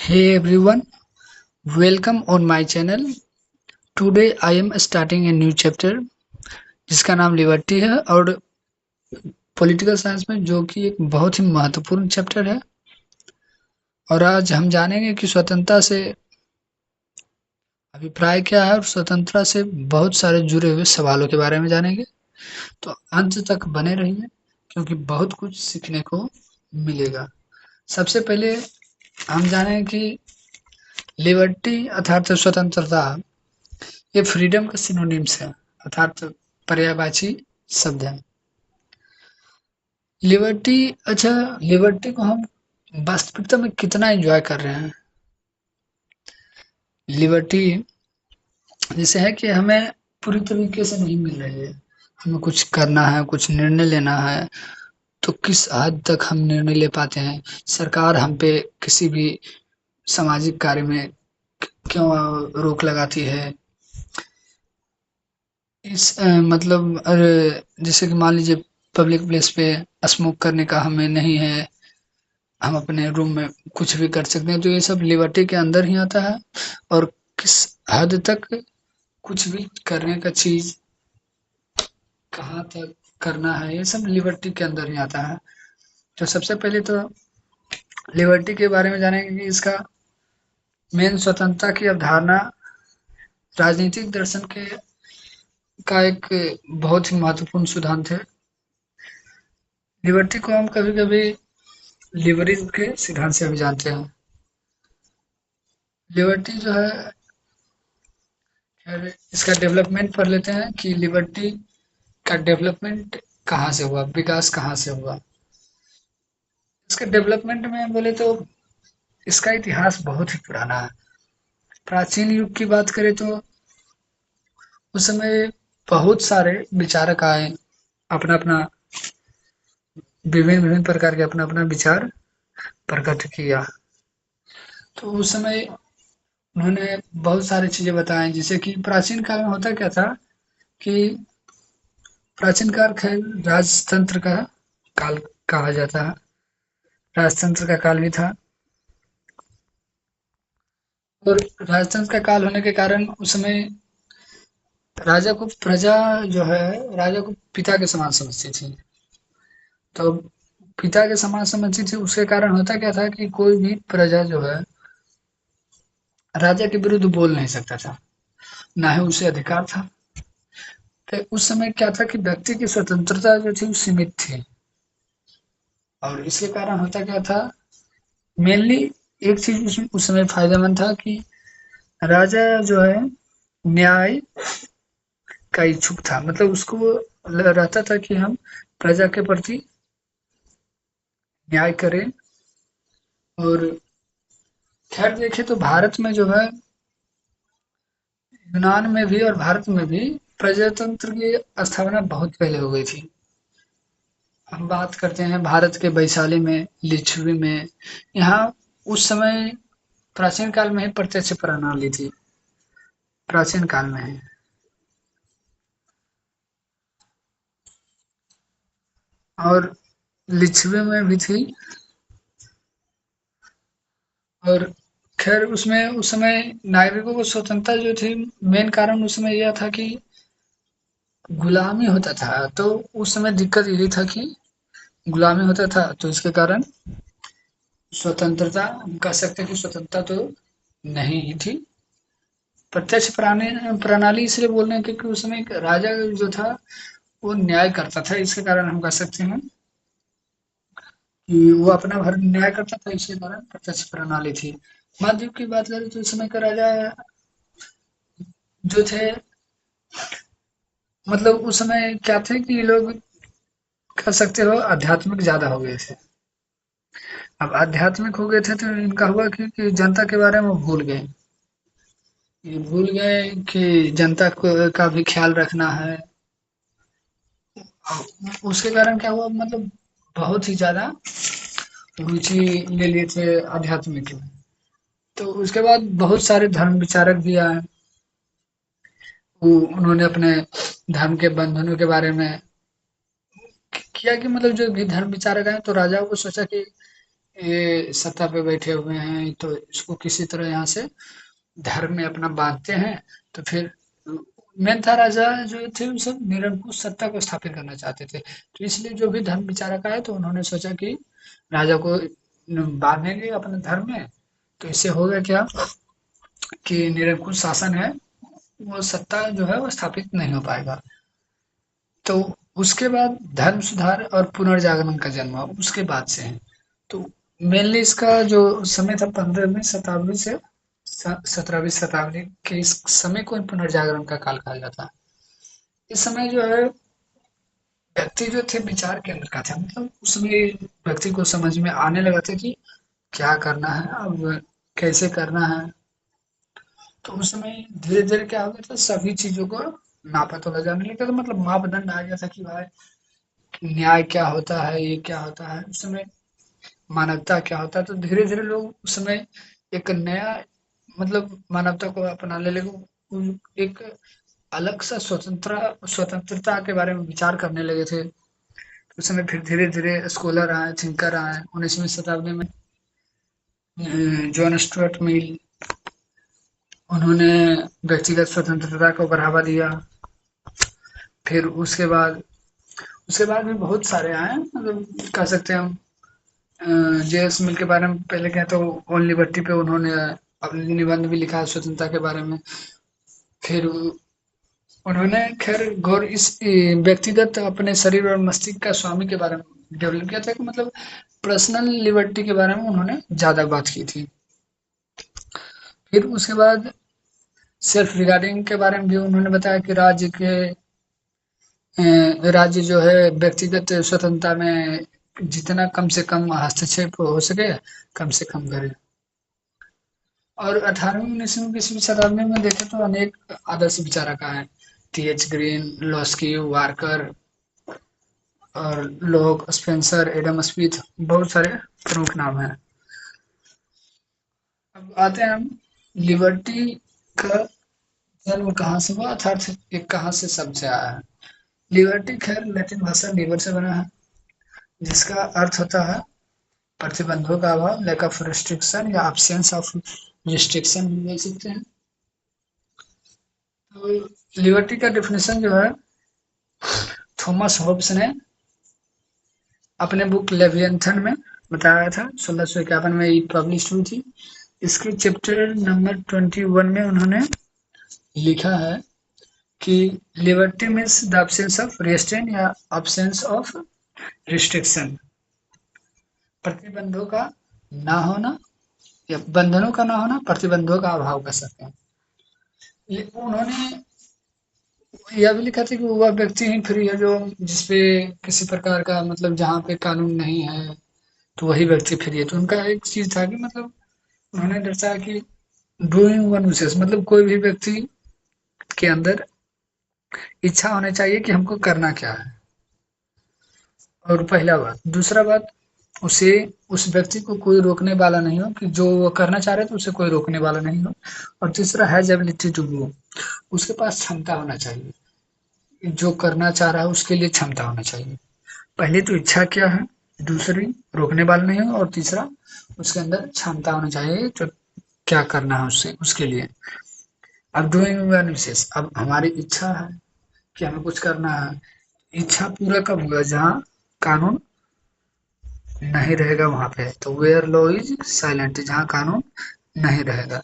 Hey everyone, welcome on my channel. Today I am starting a new chapter जिसका नाम liberty है और political science में जो कि एक बहुत ही महत्वपूर्ण चैप्टर है। और आज हम जानेंगे कि स्वतंत्रता से अभिप्राय क्या है और स्वतंत्रता से बहुत सारे जुड़े हुए सवालों के बारे में जानेंगे। तो अंत तक बने रहिए क्योंकि बहुत कुछ सीखने को मिलेगा। सबसे पहले हम जानेंगे कि लिबर्टी अर्थात स्वतंत्रता ये फ्रीडम का सिनोनिम्स है अर्थात पर्यायवाची शब्द है। लिबर्टी अच्छा लिबर्टी को हम वास्तविकता में कितना एंजॉय कर रहे हैं। लिबर्टी जैसे है कि हमें पूरी तरीके से नहीं मिल रही है। हमें कुछ करना है, कुछ निर्णय लेना है, तो किस हद तक हम निर्णय ले पाते हैं। सरकार हम पे किसी भी सामाजिक कार्य में क्यों रोक लगाती है। मतलब जैसे कि मान लीजिए पब्लिक प्लेस पे स्मोक करने का हमें नहीं है, हम अपने रूम में कुछ भी कर सकते हैं, तो ये सब लिबर्टी के अंदर ही आता है। और किस हद तक कुछ भी करने का चीज़ कहाँ तक करना है, ये सब लिबर्टी के अंदर ही आता है। तो सबसे पहले तो लिबर्टी के बारे में जानेंगे कि इसका मेन स्वतंत्रता की अवधारणा राजनीतिक दर्शन के का एक बहुत ही महत्वपूर्ण सिद्धांत है। लिबर्टी को हम कभी-कभी लिबरलिज्म के सिद्धांत से भी जानते हैं। लिबर्टी जो है खैर इसका डेवलपमेंट पढ़ लेते हैं कि लिबर्टी का डेवलपमेंट कहाँ से हुआ, विकास कहाँ से हुआ। इसके डेवलपमेंट में बोले तो इसका इतिहास बहुत ही पुराना है। प्राचीन युग की बात करें तो उस समय बहुत सारे विचारक आए, अपना-अपना विभिन्न-विभिन्न प्रकार के अपना-अपना विचार प्रकट किया। तो उस समय उन्होंने बहुत सारी चीज़ें बताई, जैसे कि प्राचीन काल में होता क्या था कि प्राचीन काल खैर राजतंत्र का काल कहा जाता है। राजतंत्र का काल भी था और राजतंत्र का काल होने के कारण उस समय राजा को प्रजा जो है राजा को पिता के समान समझती थी। तो पिता के समान समझती थी, उसके कारण होता क्या था कि कोई भी प्रजा जो है राजा के विरुद्ध बोल नहीं सकता था, ना ही उसे अधिकार था। तो उस समय क्या था कि व्यक्ति की स्वतंत्रता जो थी वो सीमित थी। और इसके कारण होता क्या था, मेनली एक चीज उस समय फायदेमंद था कि राजा जो है न्याय का इच्छुक था। मतलब उसको रहता था कि हम प्रजा के प्रति न्याय करें। और खैर देखें तो भारत में जो है यूनान में भी और भारत में भी प्रजातंत्र की स्थापना बहुत पहले हो गई थी। हम बात करते हैं भारत के वैशाली में, लिच्छवी में, यहाँ उस समय प्राचीन काल में ही प्रत्यक्ष प्रणाली थी। प्राचीन काल में है। और लिच्छवी में भी थी। और खैर उसमें उस समय नागरिकों को स्वतंत्रता जो थी, मेन कारण उस समय यह था कि गुलामी होता था। तो उस समय दिक्कत यही था कि गुलामी होता था, तो इसके कारण स्वतंत्रता हम कह सकते हैं कि स्वतंत्रता तो नहीं ही थी। प्रत्यक्ष प्रणाली इसलिए बोल रहे हैं क्योंकि उस समय एक राजा जो था वो न्याय करता था। इसके कारण हम कह सकते हैं कि वो अपना भर न्याय करता था, इसके कारण प्रत्यक्ष प्रणाली थी। मध्य युग की बात करें तो इस समय का राजा जो थे, मतलब उस समय क्या थे कि ये लोग कह सकते हो आध्यात्मिक ज्यादा हो गए थे। अब आध्यात्मिक हो गए थे तो इनका हुआ कि जनता के बारे में भूल गए। ये भूल गए कि जनता को का भी ख्याल रखना है। उसके कारण क्या हुआ, मतलब बहुत ही ज्यादा रुचि ले लिए थे आध्यात्मिक में। तो उसके बाद बहुत सारे धर्म विचारक भी आए। वो उन्होंने अपने धर्म के बंधनों के बारे में किया कि मतलब जो भी धर्म विचारक आए तो राजाओं को सोचा कि ये सत्ता पे बैठे हुए हैं तो इसको किसी तरह यहाँ से धर्म में अपना बाँधते हैं। तो फिर मेन था राजा जो थे वो सब निरंकुश सत्ता को स्थापित करना चाहते थे। तो इसलिए जो भी धर्म विचारक आए तो उन्होंने सोचा कि राजा को बाँधेंगे अपने धर्म में, तो इससे होगा क्या कि निरंकुश शासन है, वो सत्ता जो है वो स्थापित नहीं हो पाएगा। तो उसके बाद धर्म सुधार और पुनर्जागरण का जन्म हुआ, उसके बाद से है। तो मेनली इसका जो समय था 15वीं शताब्दी से 17वीं शताब्दी के इस समय को पुनर्जागरण का काल कहा जाता है। इस समय जो है व्यक्ति जो थे विचार केंद्र का था, मतलब उस समय व्यक्ति को समझ में आने लगा था कि क्या करना है, अब कैसे करना है। तो उस समय धीरे-धीरे क्या हो गया था, सभी चीज़ों को नापा-तोला जाने लगा था, मतलब मापदंड आ गया था कि भाई न्याय क्या होता है, ये क्या होता है, उस समय मानवता क्या होता है। तो धीरे-धीरे लोग उस समय एक नया मतलब मानवता को अपनाने लगे। एक अलग सा स्वतंत्रता के बारे में विचार करने लगे थे। उस समय फिर धीरे-धीरे स्कॉलर आए, थिंकर आए। 19वीं शताब्दी में जॉन स्टुअर्ट मिल, उन्होंने व्यक्तिगत स्वतंत्रता को बढ़ावा दिया। फिर उसके बाद भी बहुत सारे आए, मतलब कह सकते हैं हम। जेम्स मिल के बारे में पहले कहें तो ऑन लिबर्टी पे उन्होंने अपनी निबंध भी लिखा है स्वतंत्रता के बारे में। फिर उन्होंने खैर गौर इस व्यक्तिगत अपने शरीर और मस्तिष्क का स्वामी के बारे में डेवलप किया था कि मतलब पर्सनल लिबर्टी के बारे में उन्होंने ज़्यादा बात की थी। फिर उसके बाद सेल्फ रिगार्डिंग के बारे में भी उन्होंने बताया कि राज्य जो है व्यक्तिगत स्वतंत्रता में जितना कम से कम हस्तक्षेप हो सके, कम से कम करे। और 18वीं 19वीं 20वीं शताब्दी में देखें तो अनेक आदर्श विचारक आए। टी.एच. ग्रीन, लॉस्की, वार्कर और लॉक, स्पेंसर, एडम स्मिथ, बहुत सारे प्रमुख नाम हैं। अब आते हैं हम लिबर्टी का जन्म कहाँ से हुआ, अर्थात ये कहाँ से शब्द से आया है। लिबर्टी खैर लैटिन भाषा लिबर से बना है, जिसका अर्थ होता है प्रतिबंधों का अभाव, लैक ऑफ रिस्ट्रिक्शन या एब्सेंस ऑफ रिस्ट्रिक्शन भी बोल सकते हैं। तो लिबर्टी का डेफिनेशन जो है थॉमस होब्स ने अपने बुक लेवियथन में बताया था, 1651 में ये पब्लिश हुई थी। इसके चैप्टर नंबर 21 में उन्होंने लिखा है कि liberty means the absence of restaurant या एब्सेंस ऑफ रिस्ट्रिक्शन, प्रतिबंधों का ना होना या बंधनों का ना होना, प्रतिबंधों का अभाव कर सकते हैं। उन्होंने यह भी लिखा था कि वह व्यक्ति ही फ्री है जो जिसपे किसी प्रकार का मतलब जहाँ पे कानून नहीं है तो वही व्यक्ति फ्री है। तो उनका एक चीज था कि मतलब उन्होंने दर्शाया कि डूइंग वन विशेष मतलब कोई भी व्यक्ति के अंदर इच्छा होनी चाहिए कि हमको करना क्या है। और पहला बात, दूसरा बात, उसे उस व्यक्ति को कोई रोकने वाला नहीं हो कि जो वो करना चाह रहे तो उसे कोई रोकने वाला नहीं हो। और तीसरा हैज एबिलिटी टू डू, उसके पास क्षमता होना चाहिए, जो करना चाह रहा है उसके लिए क्षमता होना चाहिए। पहली तो इच्छा क्या है, दूसरी रोकने वाला नहीं हो, और तीसरा उसके अंदर क्षमता होनी चाहिए जो क्या करना है उससे उसके लिए। अब डूइंग विशेष, अब हमारी इच्छा है कि हमें कुछ करना है। इच्छा पूरा कब होगा, जहाँ कानून नहीं रहेगा वहां पे, तो वेयर लॉ इज साइलेंट, जहाँ कानून नहीं रहेगा।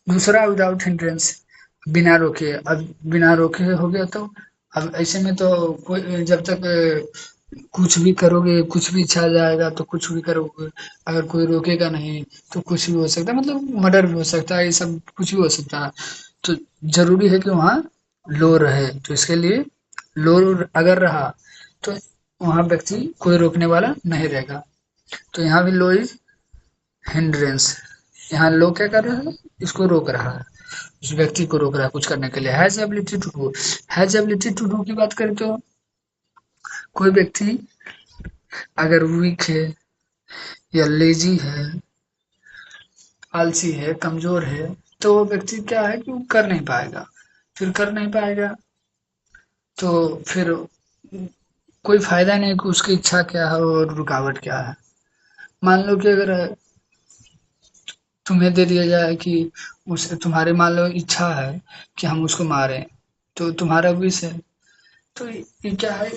दूसरा विदाउट हिंड्रेंस, बिना रोके। अब बिना रोके हो गया तो अब ऐसे में तो कोई जब तक कुछ भी करोगे, कुछ भी इच्छा जाएगा तो कुछ भी करोगे। अगर कोई रोकेगा नहीं तो कुछ भी हो सकता है, मतलब मर्डर भी हो सकता है, ये सब कुछ भी हो सकता है। तो जरूरी है कि वहाँ लो रहे, तो इसके लिए लो अगर रहा तो वहाँ व्यक्ति कोई रोकने वाला नहीं रहेगा। तो यहाँ भी लो इज हिंड्रेंस, यहाँ लो क्या कर रहा है, इसको रोक रहा है, उस व्यक्ति को रोक रहा है कुछ करने के लिए। Has ability to do, has ability to do की बात करें तो कोई व्यक्ति अगर वीक है या लेजी है, आलसी है, कमजोर है, तो वो व्यक्ति क्या है कि वो कर नहीं पाएगा। फिर कर नहीं पाएगा तो फिर कोई फायदा नहीं कि उसकी इच्छा क्या है और रुकावट क्या है। मान लो कि अगर तुम्हें दे दिया जाए कि उस तुम्हारे मान लो इच्छा है कि हम उसको मारें, तो तुम्हारा विश है। तो ये क्या है,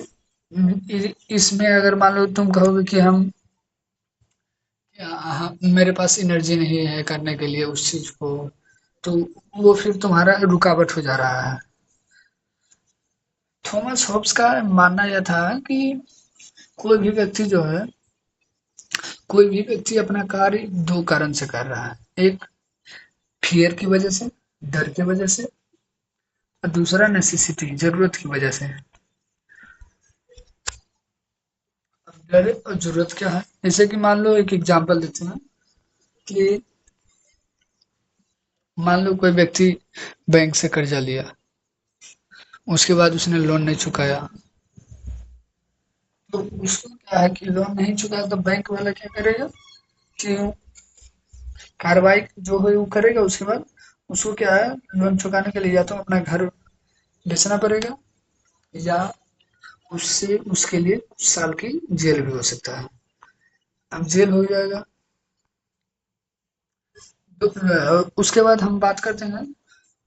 इसमें अगर मान लो तुम कहोगे कि हम हाँ, मेरे पास एनर्जी नहीं है करने के लिए उस चीज को, तो वो फिर तुम्हारा रुकावट हो जा रहा है। थॉमस होब्स का मानना यह था कि कोई भी व्यक्ति जो है, कोई भी व्यक्ति अपना कार्य दो कारण से कर रहा है। एक फियर की वजह से, डर की वजह से, और दूसरा नेसेसिटी, जरूरत की वजह से। अब डर और जरूरत क्या है, जैसे कि मान लो एक एग्जांपल देते हैं कि मान लो कोई व्यक्ति बैंक से कर्जा लिया, उसके बाद उसने लोन नहीं चुकाया, तो उसको क्या है कि लोन नहीं चुकाया तो बैंक वाला क्या करेगा कि कार्रवाई जो है वो करेगा। उसके बाद उसको क्या है, लोन चुकाने के लिए या तो अपना घर बेचना पड़ेगा, या उससे उसके लिए कुछ साल की जेल भी हो सकता है। अब जेल हो जाएगा तो उसके बाद हम बात करते हैं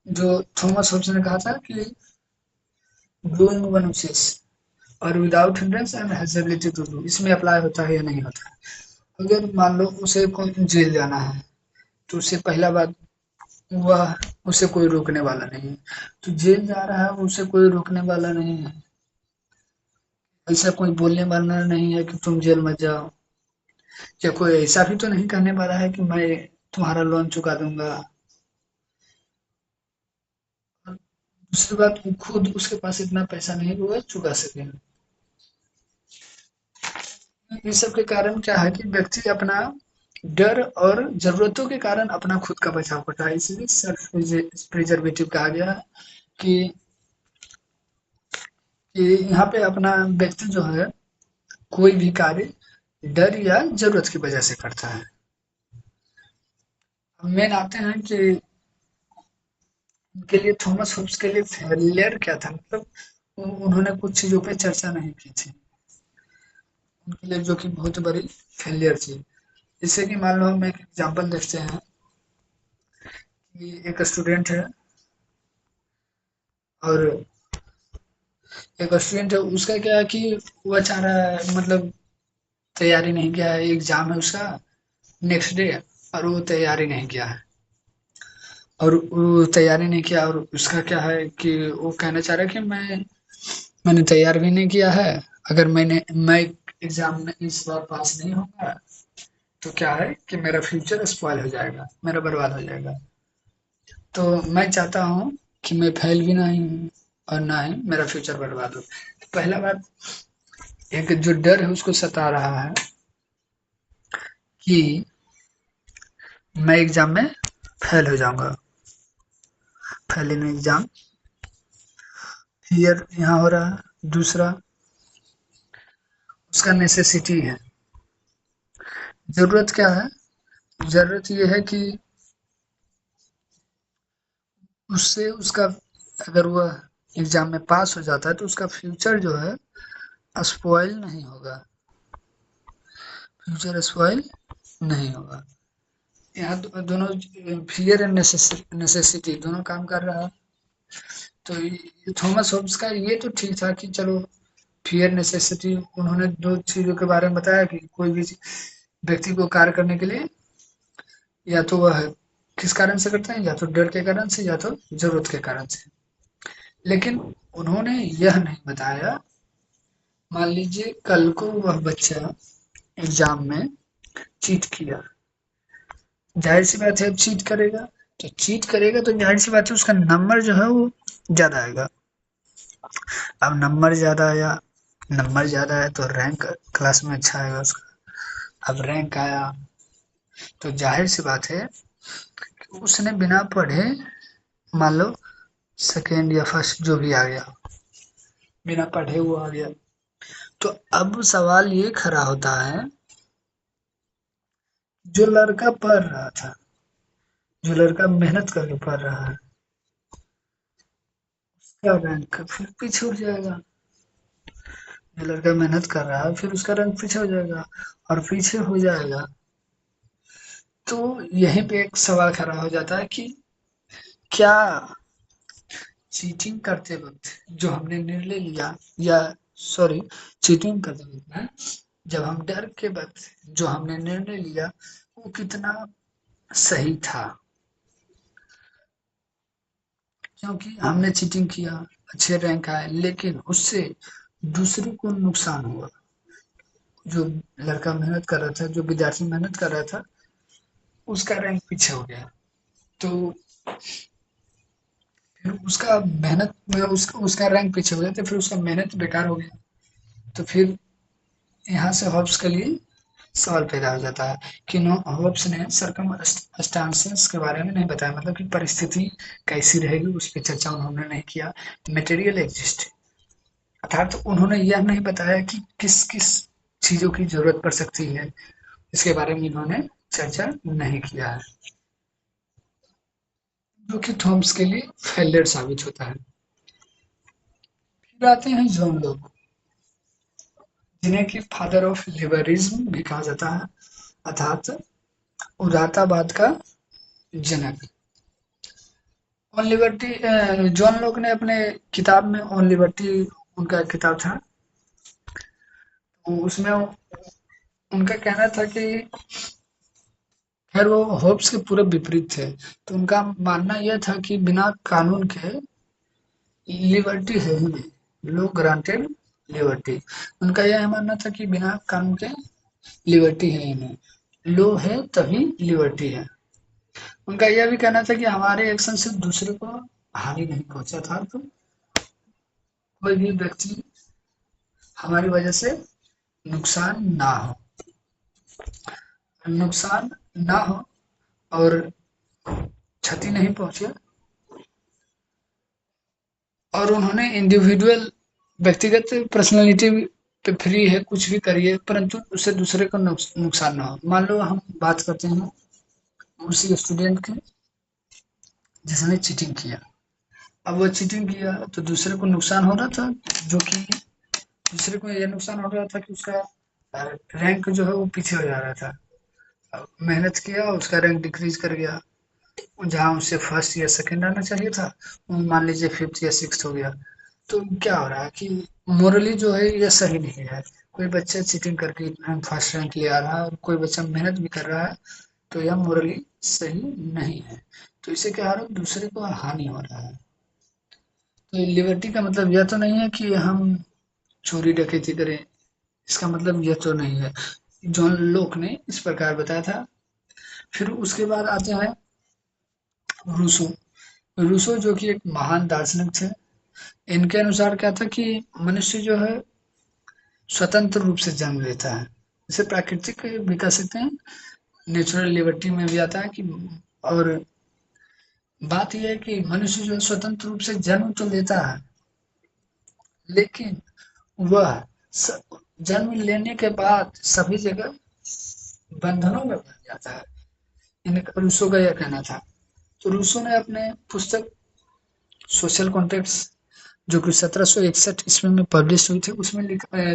जो थॉमस होब्स ने कहा था कि डूइंग वन विशेस और without hindrance and has ability to do, इसमें अप्लाई होता है या नहीं होता है। अगर मान लो उसे कोई जेल जाना है, तो उससे पहला बात, वह उसे कोई रोकने वाला नहीं है। तो जेल जा रहा है, उसे कोई रोकने वाला नहीं है, ऐसा कोई बोलने वाला नहीं है कि तुम जेल मत जाओ, या कोई ऐसा भी तो नहीं कहने वाला है कि मैं तुम्हारा लोन चुका दूंगा। दूसरी बात, वो खुद उसके पास इतना पैसा नहीं कि वह चुका सके। इस सब के कारण क्या है कि व्यक्ति अपना डर और जरूरतों के कारण अपना खुद का बचाव करता है, इसलिए सेल्फ प्रिजर्वेटिव कहा गया है कि यहाँ पे अपना व्यक्ति जो है कोई भी कार्य डर या जरूरत की वजह से करता है। मेन आते हैं कि उनके लिए, थॉमस होब्स के लिए फेलियर क्या था, मतलब उन्होंने कुछ चीजों पे चर्चा नहीं की थी उनके लिए, जो कि बहुत बड़ी फेलियर थी। जैसे कि मान लो हम एक एग्जांपल देखते हैं कि एक स्टूडेंट है, और एक स्टूडेंट है, उसका क्या है कि वो चाह रहा है, मतलब तैयारी नहीं किया है, एग्जाम है उसका नेक्स्ट डे, और वो तैयारी नहीं किया है, और वो तैयारी नहीं किया, और उसका क्या है कि वो कहना चाह रहा है कि मैंने तैयार भी नहीं किया है, अगर मैं एग्जाम में इस बार पास नहीं होगा तो क्या है कि मेरा फ्यूचर स्पॉइल हो जाएगा, मेरा बर्बाद हो जाएगा। तो मैं चाहता हूँ कि मैं फेल भी नहीं हूँ और ना ही मेरा फ्यूचर बर्बाद हो। पहला बात, एक जो डर है उसको सता रहा है कि मैं एग्जाम में फेल हो जाऊंगा, फेल इन एग्जाम, फियर यहाँ हो रहा है। दूसरा, उसका नेसेसिटी है। जरूरत क्या है, जरूरत ये है कि उससे उसका, अगर वह एग्जाम में पास हो जाता है तो उसका फ्यूचर जो है स्पॉइल नहीं होगा, फ्यूचर स्पॉइल नहीं होगा। यहाँ दोनों फियर एंड नेसेसिटी दोनों काम कर रहा है। तो थॉमस होब्स का ये तो ठीक था कि चलो फियर नेसेसिटी, उन्होंने दो चीजों के बारे में बताया कि कोई भी व्यक्ति को कार्य करने के लिए या तो वह किस कारण से करते हैं, या तो डर के कारण से या तो जरूरत के कारण से। लेकिन उन्होंने यह नहीं बताया, मान लीजिए कल को वह बच्चा एग्जाम में चीट किया, जाहिर सी बात है अब चीट करेगा, तो चीट करेगा तो जाहिर सी बात है उसका नंबर जो है वो ज्यादा आएगा। अब नंबर ज्यादा आया तो रैंक क्लास में अच्छा आएगा उसका। अब रैंक आया तो जाहिर सी बात है कि उसने बिना पढ़े, मान लो सेकेंड या फर्स्ट जो भी आ गया, बिना पढ़े वो आ गया। तो अब सवाल ये खड़ा होता है, जो लड़का पढ़ रहा था, जो लड़का मेहनत करके पढ़ रहा है, उसका रैंक फिर भी छूट जाएगा। ये लड़का मेहनत कर रहा है, फिर उसका रैंक पीछे हो जाएगा, और पीछे हो जाएगा तो यहीं पे एक सवाल खड़ा हो जाता है कि क्या चीटिंग करते वक़्त जो हमने निर्णय लिया, या सॉरी, चीटिंग करते वक़्त ना, जब हम डर के वक़्त जो हमने निर्णय लिया, वो कितना सही था? क्योंकि हमने चीटिंग किया, अच्छे रैंक आए, लेकिन उससे दूसरे को नुकसान हुआ। जो लड़का मेहनत कर रहा था, जो विद्यार्थी मेहनत कर रहा था, उसका रैंक पीछे हो गया। तो फिर उसका मेहनत में उसका रैंक पीछे हो गया, तो फिर उसका मेहनत बेकार हो गया। तो फिर यहाँ से होप्स के लिए सवाल पैदा हो जाता है कि नो, होप्स ने सर्कमस्टांसेस के बारे में नहीं बताया, मतलब कि परिस्थिति कैसी रहेगी उस पर चर्चा उन्होंने नहीं किया। मटेरियल एग्जिस्ट, अर्थात उन्होंने यह नहीं बताया कि किस किस चीजों की जरूरत पड़ सकती है, इसके बारे में इन्होंने चर्चा नहीं किया है, जो कि थॉम्स के लिए फेलियर साबित होता है। फिर आते हैं जॉन लोग, जिन्हें कि फादर ऑफ लिबरलिज्म भी कहा जाता है, अर्थात उदारतावाद का जनक। ऑन लिबर्टी, जॉन लोक ने अपने किताब में ऑन लिबर्टी, उनका किताब था, तो उसमें उनका कहना था कि खैर वो होब्स के पूरे विपरीत थे। तो उनका मानना यह था कि बिना कानून के लिबर्टी है ही नहीं, लो ग्रांटेड लिबर्टी। उनका यह मानना था कि बिना कानून के लिबर्टी है ही नहीं, लो है तभी लिबर्टी है। उनका यह भी कहना था कि हमारे एक्शन से दूसरे को हानि नहीं पहुंचा था, तो कोई भी व्यक्ति हमारी वजह से नुकसान ना हो, नुकसान ना हो और क्षति नहीं पहुंचे। और उन्होंने इंडिविजुअल, व्यक्तिगत पर्सनालिटी पे फ्री है, कुछ भी करिए, परंतु उससे दूसरे को नुकसान ना हो। मान लो हम बात करते हैं उसी स्टूडेंट की जिसने चीटिंग किया। अब वो चीटिंग किया तो दूसरे को नुकसान हो रहा था, जो कि दूसरे को यह नुकसान हो रहा था कि उसका रैंक जो है वो पीछे हो जा रहा था। अब मेहनत किया, उसका रैंक डिक्रीज कर गया, जहाँ उसे फर्स्ट या सेकंड आना चाहिए था, वो मान लीजिए फिफ्थ या सिक्स्थ हो गया। तो क्या हो रहा है कि मोरली जो है ये सही नहीं है। कोई बच्चा चीटिंग करके फर्स्ट रैंक ले आ रहा है और कोई बच्चा मेहनत भी कर रहा है, तो यह मोरली सही नहीं है। तो इससे क्या हो रहा है, दूसरे को हानि हो रहा है। तो लिबर्टी का मतलब यह तो नहीं है कि हम चोरी डकैती करें, इसका मतलब यह तो नहीं है। जॉन लोक ने इस प्रकार बताया था। फिर उसके बाद आते हैं रूसो। रूसो जो कि एक महान दार्शनिक थे। इनके अनुसार क्या था कि मनुष्य जो है स्वतंत्र रूप से जन्म लेता है, इसे प्राकृतिक भी कह सकते हैं, नेचुरल लिबर्टी में भी आता है कि, और बात यह है कि मनुष्य जो है स्वतंत्र रूप से जन्म तो लेता है, लेकिन वह जन्म लेने के बाद सभी जगह बंधनों में बन जाता है। इनका रूसो का यह कहना था। तो रूसो ने अपने पुस्तक सोशल कॉन्ट्रैक्ट्स, जो कि 1761 ईस्वी में पब्लिश हुई थी, उसमें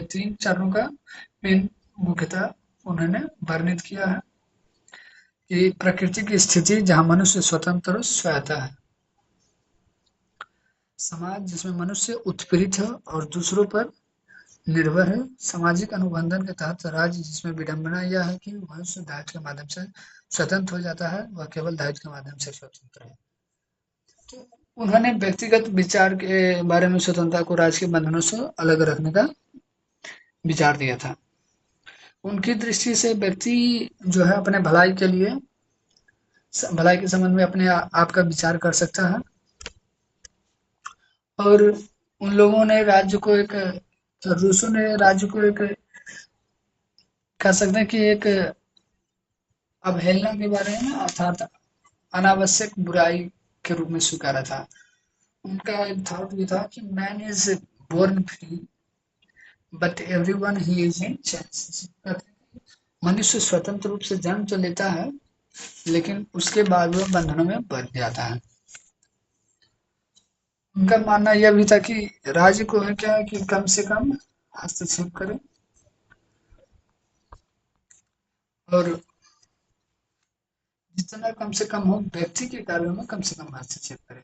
तीन चरणों का मेन मुख्यतः उन्होंने वर्णित किया है कि प्रकृति की स्थिति जहाँ मनुष्य स्वतंत्र और स्वायत्ता है, समाज जिसमें मनुष्य उत्पीड़ित है और दूसरों पर निर्भर है, सामाजिक अनुबंधन के तहत राज्य जिसमें विडंबना यह है कि मनुष्य दायित्व के माध्यम से स्वतंत्र हो जाता है, वह केवल दायित्व के माध्यम से स्वतंत्र है। तो उन्होंने व्यक्तिगत विचार के बारे में स्वतंत्रता को राज्य के बंधनों से अलग रखने का विचार दिया था। उनकी दृष्टि से व्यक्ति जो है अपने भलाई के लिए, भलाई के संबंध में अपने आप का विचार कर सकता है। और उन लोगों ने राज्य को एक, रूसों ने राज्य को एक, कह सकते हैं कि एक अवहेलना के बारे में, अर्थात अनावश्यक बुराई के रूप में स्वीकारा था। उनका एक थॉट ये था कि man is born free but everyone he is in chains. मनुष्य स्वतंत्र रूप से जन्म तो लेता है, लेकिन उसके बाद वह बंधनों में बंध जाता है। उनका मानना यह भी था कि राज्य को है क्या कि कम से कम हस्तक्षेप करे और जितना कम से कम हो व्यक्ति के कार्यों में कम से कम हस्तक्षेप करे।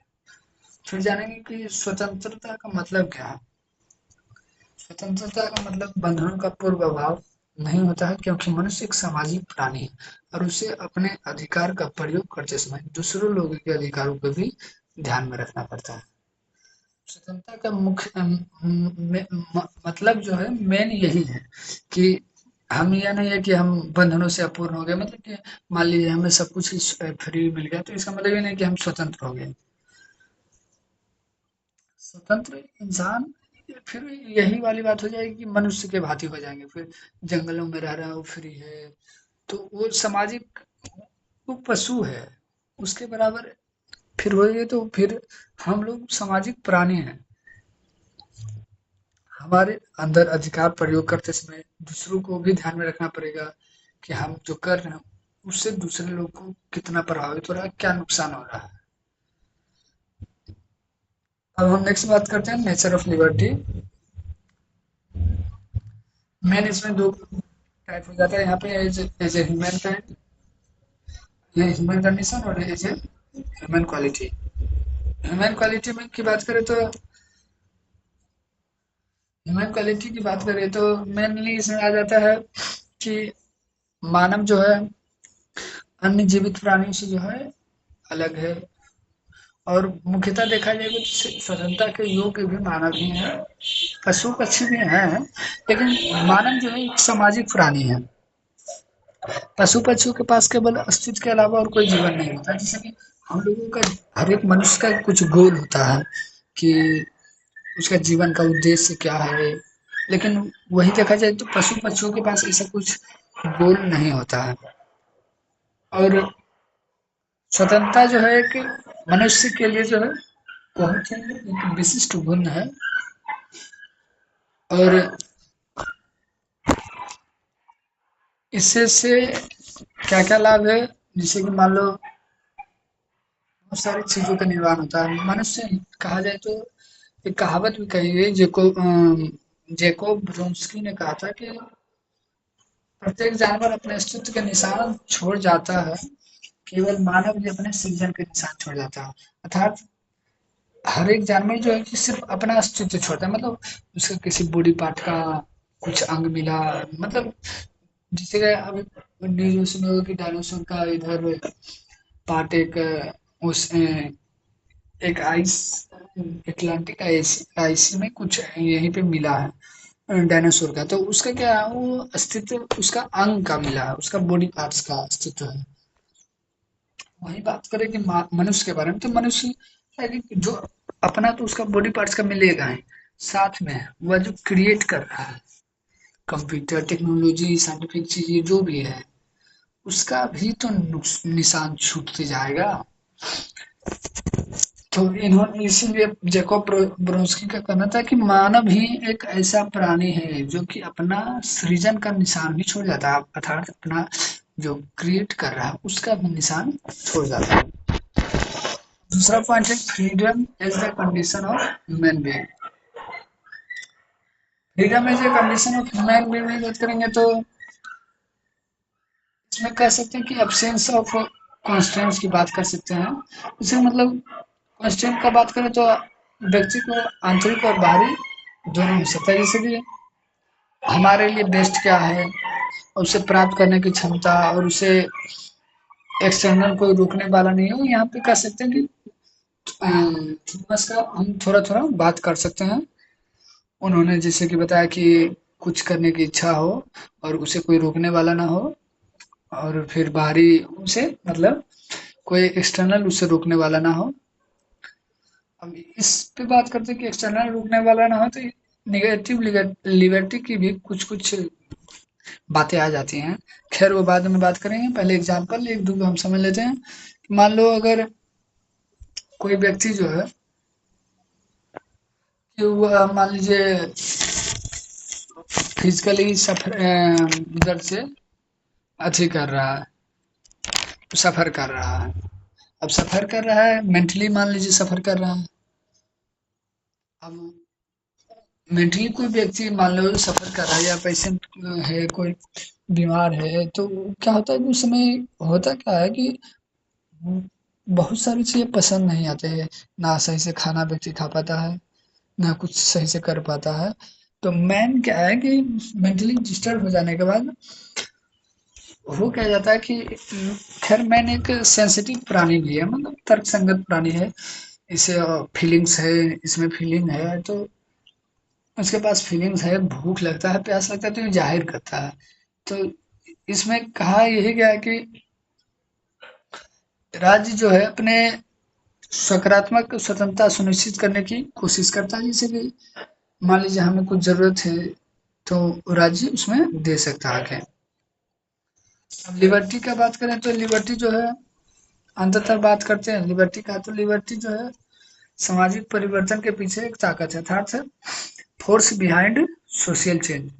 फिर जानेंगे कि स्वतंत्रता का मतलब क्या है। स्वतंत्रता का मतलब बंधनों का पूर्वाभाव नहीं होता है, क्योंकि मनुष्य एक सामाजिक प्राणी है और उसे अपने अधिकार का प्रयोग करते समय दूसरों लोगों के अधिकारों को भी ध्यान में रखना पड़ता है। स्वतंत्रता का मुख्य मतलब जो है मेन यही है कि हम यह नहीं है कि हम बंधनों से अपूर्ण हो गए, मतलब कि मान लीजिए हमें सब कुछ फ्री मिल गया तो इसका मतलब ये नहीं कि हम स्वतंत्र हो गए। स्वतंत्र इंसान फिर यही वाली बात हो जाएगी कि मनुष्य के भांति हो जाएंगे, फिर जंगलों में रह रहा है वो फ्री है, तो वो सामाजिक, वो पशु है उसके बराबर फिर होएंगे, तो फिर हम लोग सामाजिक प्राणी हैं। हमारे अंदर अधिकार प्रयोग करते समय दूसरों को भी ध्यान में रखना पड़ेगा कि हम जो कर रहे हैं उससे दूसरे लोग को कितना प्रभावित हो रहा है, क्या नुकसान हो रहा है। अब हम नेक्स्ट बात करते हैं नेचर ऑफ लिबर्टी। मैन इसमें दो टाइप हो जाता है यहाँ पे, एज ए ह्यूमन काइंड, ये ह्यूमन कंडीशन, और as a human quality. Human quality में की बात करें तो ह्यूमन क्वालिटी की बात करें तो मेनली इसमें आ जाता है कि मानव जो है अन्य जीवित प्राणियों से जो है अलग है, और मुख्यतः देखा जाए तो स्वतंत्रता के योग्य भी मानव ही हैं, पशु पक्षी भी हैं, लेकिन मानव जो है एक सामाजिक प्राणी है। पशु पक्षियों के पास केवल अस्तित्व के अलावा और कोई जीवन नहीं होता, जैसे कि हम लोगों का हर एक मनुष्य का कुछ गोल होता है कि उसका जीवन का उद्देश्य क्या है, लेकिन वही देखा जाए तो पशु पक्षियों के पास ऐसा कुछ गोल नहीं होता है। और स्वतंत्रता जो है कि मनुष्य के लिए जो है बहुत ही एक विशिष्ट गुण है। और इससे क्या क्या लाभ है, जैसे कि मान लो बहुत सारी चीजों का निर्माण होता है मनुष्य, कहा जाए तो एक कहावत भी कही है, जेकोब ब्रोन्स्की ने कहा था कि प्रत्येक जानवर अपने अस्तित्व के निशान छोड़ जाता है, केवल मानव ही अपने सृजन के निशान छोड़ जाता है। अर्थात हर एक जानवर जो है कि सिर्फ अपना अस्तित्व छोड़ता है, मतलब उसका किसी बॉडी पार्ट का कुछ अंग मिला, मतलब जैसे कि अभी न्यूज में सुने होगा कि डायनासोर का इधर पार्ट एक उस एक आइस अटलांटिक आइस में कुछ यहीं पे मिला है डायनासोर का, तो उसका क्या है, वो अस्तित्व उसका अंग का मिला है, उसका बॉडी पार्ट्स का अस्तित्व है। वही बात करें कि मनुष्य के बारे में, तो मनुष्य है कि जो अपना तो उसका बॉडी पार्ट्स का मिलेगा ही, साथ में वह जो क्रिएट कर रहा है कंप्यूटर टेक्नोलॉजी साइंटिफिक चीजें जो भी है उसका भी तो निशान छूटते जाएगा। तो इन्होंने इसीलिए जैकब ब्रोंस्की का कहना था कि मानव ही एक ऐसा प्राणी है जो कि अपना सृजन का निशान भी छोड़ जाता है, अर्थात अपना जो क्रिएट कर रहा है उसका भी निशान छोड़ जाता है। दूसरा पॉइंट है freedom is the condition of human being. Freedom is the condition of human being में बात करेंगे तो इसमें कह सकते हैं कि एब्सेंस ऑफ कॉन्स्टेंट्स की बात कर सकते हैं। इसमें मतलब कॉन्स्टेंट का बात करें तो व्यक्ति को आंतरिक और बाहरी दोनों हो सकता है, जैसे कि हमारे लिए बेस्ट क्या है और उसे प्राप्त करने की क्षमता, और उसे एक्सटर्नल कोई रोकने वाला नहीं हो, यहाँ पे कह सकते हैं कि थॉमस का हम थोड़ा थोड़ा बात कर सकते हैं। उन्होंने जैसे कि बताया कि कुछ करने की इच्छा हो और उसे कोई रोकने वाला ना हो, और फिर बाहरी उसे मतलब कोई एक्सटर्नल उसे रोकने वाला ना हो। अब इस पे बात करते हैं कि एक्सटर्नल रोकने वाला ना हो, तो निगेटिव लिबर्टी की भी कुछ कुछ बातें आ जाती हैं। खैर वो बाद में बात करेंगे, पहले एग्जांपल एक दो हम समझ लेते हैं। मान लो अगर कोई व्यक्ति जो है कि वह मान लीजिए फिजिकली सफर इधर से अथी कर रहा है, सफर कर रहा है। अब सफर कर रहा है, मेंटली मान लीजिए सफर कर रहा है। अब मेंटली कोई व्यक्ति मान लो सफर कर रहा है या पेशेंट है, कोई बीमार है, तो क्या होता है कि उस समय होता क्या है कि बहुत सारी चीजें पसंद नहीं आते हैं। ना सही से खाना व्यक्ति खा पाता है, ना कुछ सही से कर पाता है। तो मेन क्या है कि मेंटली डिस्टर्ब हो जाने के बाद हो क्या जाता है कि खैर मैंने एक सेंसिटिव प्राणी भी है, मतलब तर्कसंगत प्राणी है। इसे फीलिंग्स है, इसमें फीलिंग है, तो उसके पास फीलिंग्स है, भूख लगता है, प्यास लगता है, तो ये जाहिर करता है। तो इसमें कहा यही गया है कि राज्य जो है अपने सकारात्मक स्वतंत्रता सुनिश्चित करने की कोशिश करता है। जैसे कि मान लीजिए हमें कुछ जरूरत है, तो राज्य उसमें दे सकता है आके। अब लिबर्टी का बात करें तो लिबर्टी जो है, अंततः बात करते हैं लिबर्टी का, तो लिबर्टी जो है सामाजिक परिवर्तन के पीछे एक ताकत है, अर्थात फोर्स बिहाइंड सोशल चेंज।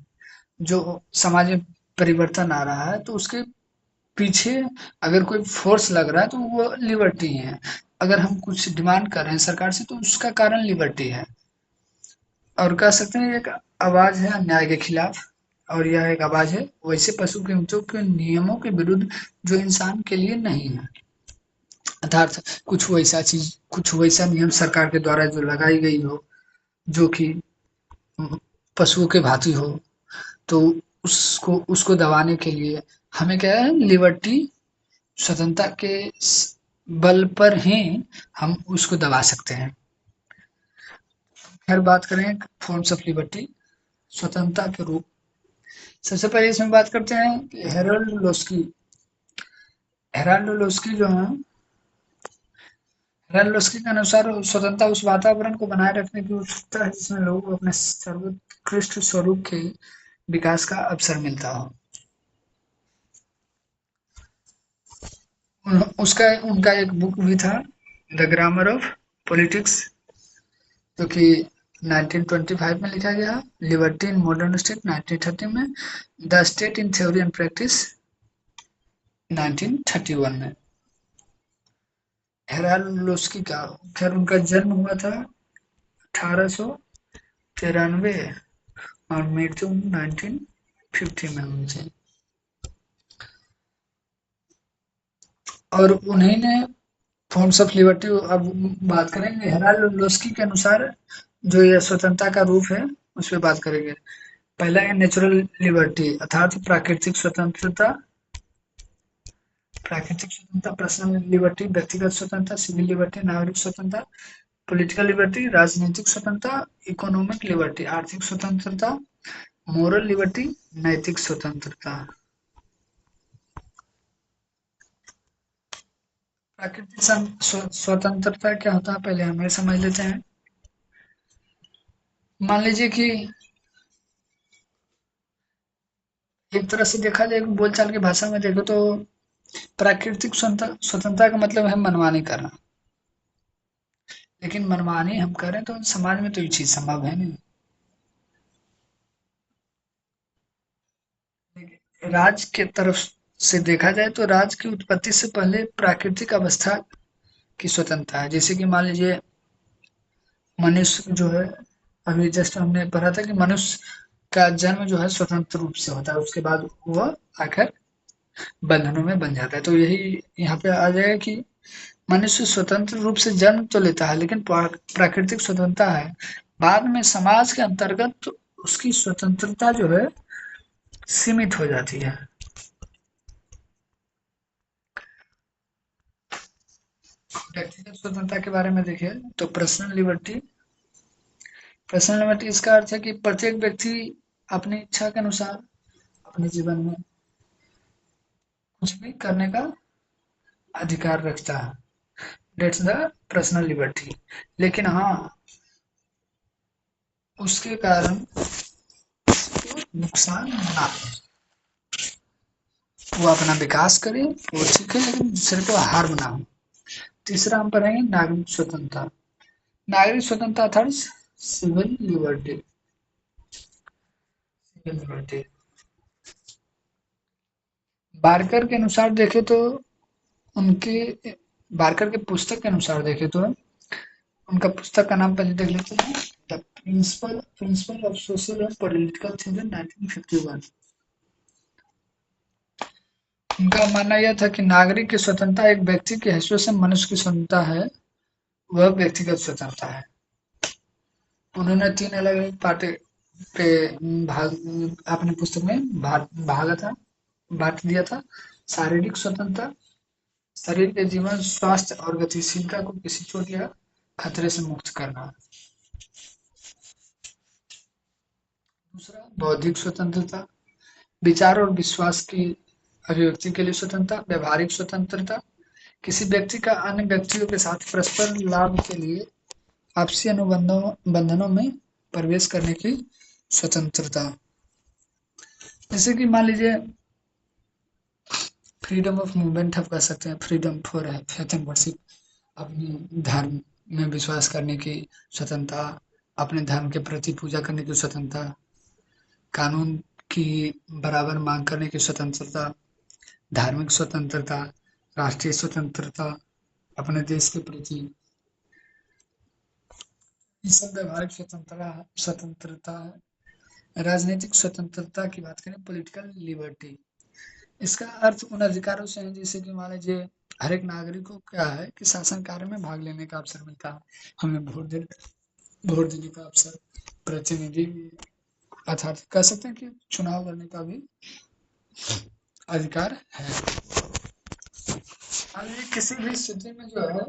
जो समाज में परिवर्तन आ रहा है, तो उसके पीछे अगर कोई फोर्स लग रहा है तो वो लिबर्टी है। अगर हम कुछ डिमांड कर रहे हैं सरकार से, तो उसका कारण लिबर्टी है। और कह सकते हैं एक आवाज है अन्याय के खिलाफ, और यह एक आवाज है वैसे पशु कीमतों के नियमों के विरुद्ध जो इंसान के लिए नहीं है। अर्थात कुछ वैसा नियम सरकार के द्वारा जो लगाई गई हो, जो कि पशुओं के भांति हो, तो उसको उसको दबाने के लिए हमें क्या है, लिबर्टी स्वतंत्रता के बल पर ही हम उसको दबा सकते हैं। खैर बात करें फॉर्म्स ऑफ लिबर्टी, स्वतंत्रता के रूप। सबसे पहले इसमें बात करते हैं कि हेराल्ड लोस्की जो है, हेराल्ड लोस्की के अनुसार स्वतंत्रता उस वातावरण को बनाए रखने की उत्सुकता है जिसमें लोगों को अपने सर्वोत्कृष्ट स्वरूप के विकास का अवसर मिलता हो। उसका उनका एक बुक भी था, द ग्रामर ऑफ पॉलिटिक्स, जो कि 1925 में लिखा गया। लिबर्टी इन मॉडर्न स्टेट 1930 में, the state in theory and practice 1931 में। हेराल्ड लोस्की का, खैर उनका जन्म हुआ था 1893 और मृत्यु 1950 में हुई थी। और उन्हीं ने फॉर्म्स ऑफ लिबर्टी, अब बात करेंगे हेराल्ड लोस्की के अनुसार जो ये स्वतंत्रता का रूप है, उस पर बात करेंगे। पहला है नेचुरल लिबर्टी, अर्थात प्राकृतिक स्वतंत्रता। प्राकृतिक स्वतंत्रता, पर्सनल लिबर्टी व्यक्तिगत स्वतंत्रता, सिविल लिबर्टी नागरिक स्वतंत्रता, पॉलिटिकल लिबर्टी राजनीतिक स्वतंत्रता, इकोनॉमिक लिबर्टी आर्थिक स्वतंत्रता, मोरल लिबर्टी नैतिक स्वतंत्रता। प्राकृतिक स्वतंत्रता क्या होता है पहले हम ये समझ लेते हैं। मान लीजिए कि एक तरह से देखा जाए, बोलचाल की भाषा में देखो तो प्राकृतिक स्वतंत्रता का मतलब है मनमानी करना। लेकिन मनमानी हम कर रहे हैं तो समाज में तो ये चीज संभव है नहीं। राज के तरफ से देखा जाए तो राज की उत्पत्ति से पहले प्राकृतिक अवस्था की स्वतंत्रता है। जैसे कि मान लीजिए मनुष्य जो है, अभी जस्ट हमने पढ़ा था कि मनुष्य का जन्म जो है स्वतंत्र रूप से होता है, उसके बाद वह आकर बंधनों में बन जाता है। तो यही यहाँ पे आ जाएगा कि मनुष्य स्वतंत्र रूप से जन्म तो लेता है, लेकिन प्राकृतिक स्वतंत्रता है। बाद में समाज के अंतर्गत उसकी स्वतंत्रता जो है सीमित हो जाती है। व्यक्तिगत स्वतंत्रता के बारे में देखिए तो पर्सनल लिबर्टी इसका अर्थ है कि प्रत्येक व्यक्ति अपनी इच्छा के अनुसार अपने जीवन में कुछ भी करने का अधिकार रखता है। That's the personal liberty. लेकिन हाँ, उसके कारण नुकसान ना हो। वो अपना विकास करे, वो ठीक है, लेकिन दूसरे को हार्म ना हो। तीसरा हम पढ़ेंगे नागरिक स्वतंत्रता। नागरिक स्वतंत्रता अर्थात civil liberty. Civil liberty Barker के अनुसार देखें तो उनके बारकर के पुस्तक के अनुसार देखें तो उनका पुस्तक का नाम पहले देख लेते हैं। The principle principle of social and political thinking 1951। उनका मानना यह था कि नागरिक की स्वतंत्रता एक व्यक्ति की हैसियत से मनुष्य की स्वतंत्रता है, वह व्यक्तिगत स्वतंत्रता है। उन्होंने 3 अलग-अलग पार्ट पे भाग अपनी पुस्तक में भागा था, बाँट दिया था। शारीरिक स्वतंत्रता, शरीर के जीवन, स्वास्थ्य और गतिशीलता को किसी चोट या खतरे से मुक्त करना। दूसरा, बौद्धिक स्वतंत्रता, विचार और विश्वास की अभिव्यक्ति के लिए स्वतंत्रता। व्यावहारिक स्वतंत्रता, किसी व्यक्ति का अन्य व्यक्तियों के साथ परस्पर लाभ के लिए आपसी अनुबंधों बंधनों में प्रवेश करने की स्वतंत्रता। जैसे कि मान लीजिए फ्रीडम ऑफ मूवमेंट आप कह सकते हैं, freedom for faith and worship, अपनी धर्म में विश्वास करने की स्वतंत्रता, अपने धर्म के प्रति पूजा करने की स्वतंत्रता, कानून की बराबर मांग करने की स्वतंत्रता, धार्मिक स्वतंत्रता, राष्ट्रीय स्वतंत्रता, अपने देश के प्रति, ये सब व्यवहारिक स्वतंत्रता है। राजनीतिक स्वतंत्रता की बात करें, पॉलिटिकल लिबर्टी, इसका अर्थ उन अधिकारों से है जैसे कि मान लीजिए हर एक नागरिक को क्या है कि शासन कार्य में भाग लेने का अवसर मिलता है, हमें वोट देने का अवसर, प्रतिनिधि अर्थात कह सकते हैं कि चुनाव लड़ने का भी अधिकार है। मान लीजिए किसी भी स्थिति में जो है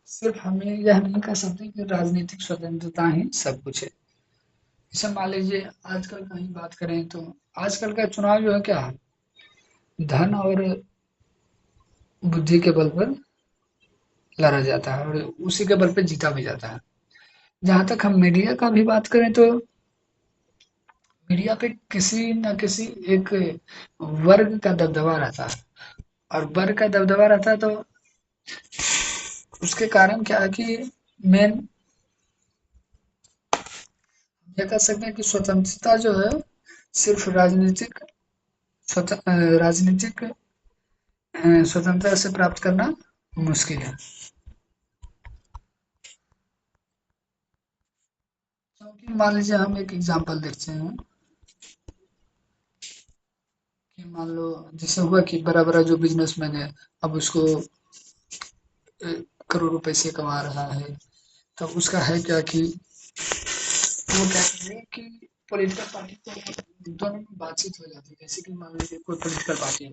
सिर्फ हमें यह नहीं कह सकते कि राजनीतिक स्वतंत्रता ही सब कुछ है। जैसे मान लीजिए आजकल का ही बात करें तो आजकल का चुनाव जो है क्या है, धन और बुद्धि के बल पर लड़ा जाता है और उसी के बल पे जीता भी जाता है। जहाँ तक हम मीडिया का भी बात करें तो मीडिया पे किसी न किसी एक वर्ग का दबदबा रहता है, और वर्ग का दबदबा रहता है तो उसके कारण क्या है कि मेन ये कह सकते हैं कि स्वतंत्रता जो है सिर्फ राजनीतिक स्वतंत्रता से प्राप्त करना मुश्किल है। क्योंकि मान लीजिए हम एक एग्जांपल देखते हैं कि मान लो जैसे हुआ कि बड़ा-बड़ा जो बिजनेसमैन है, अब उसको करोड़ों पैसे कमा रहा है, तो उसका है क्या कि वो क्या करें कि पॉलिटिकल पार्टी को दोनों में बातचीत हो जाती है। जैसे कि मान लीजिए कोई पॉलिटिकल पार्टी है,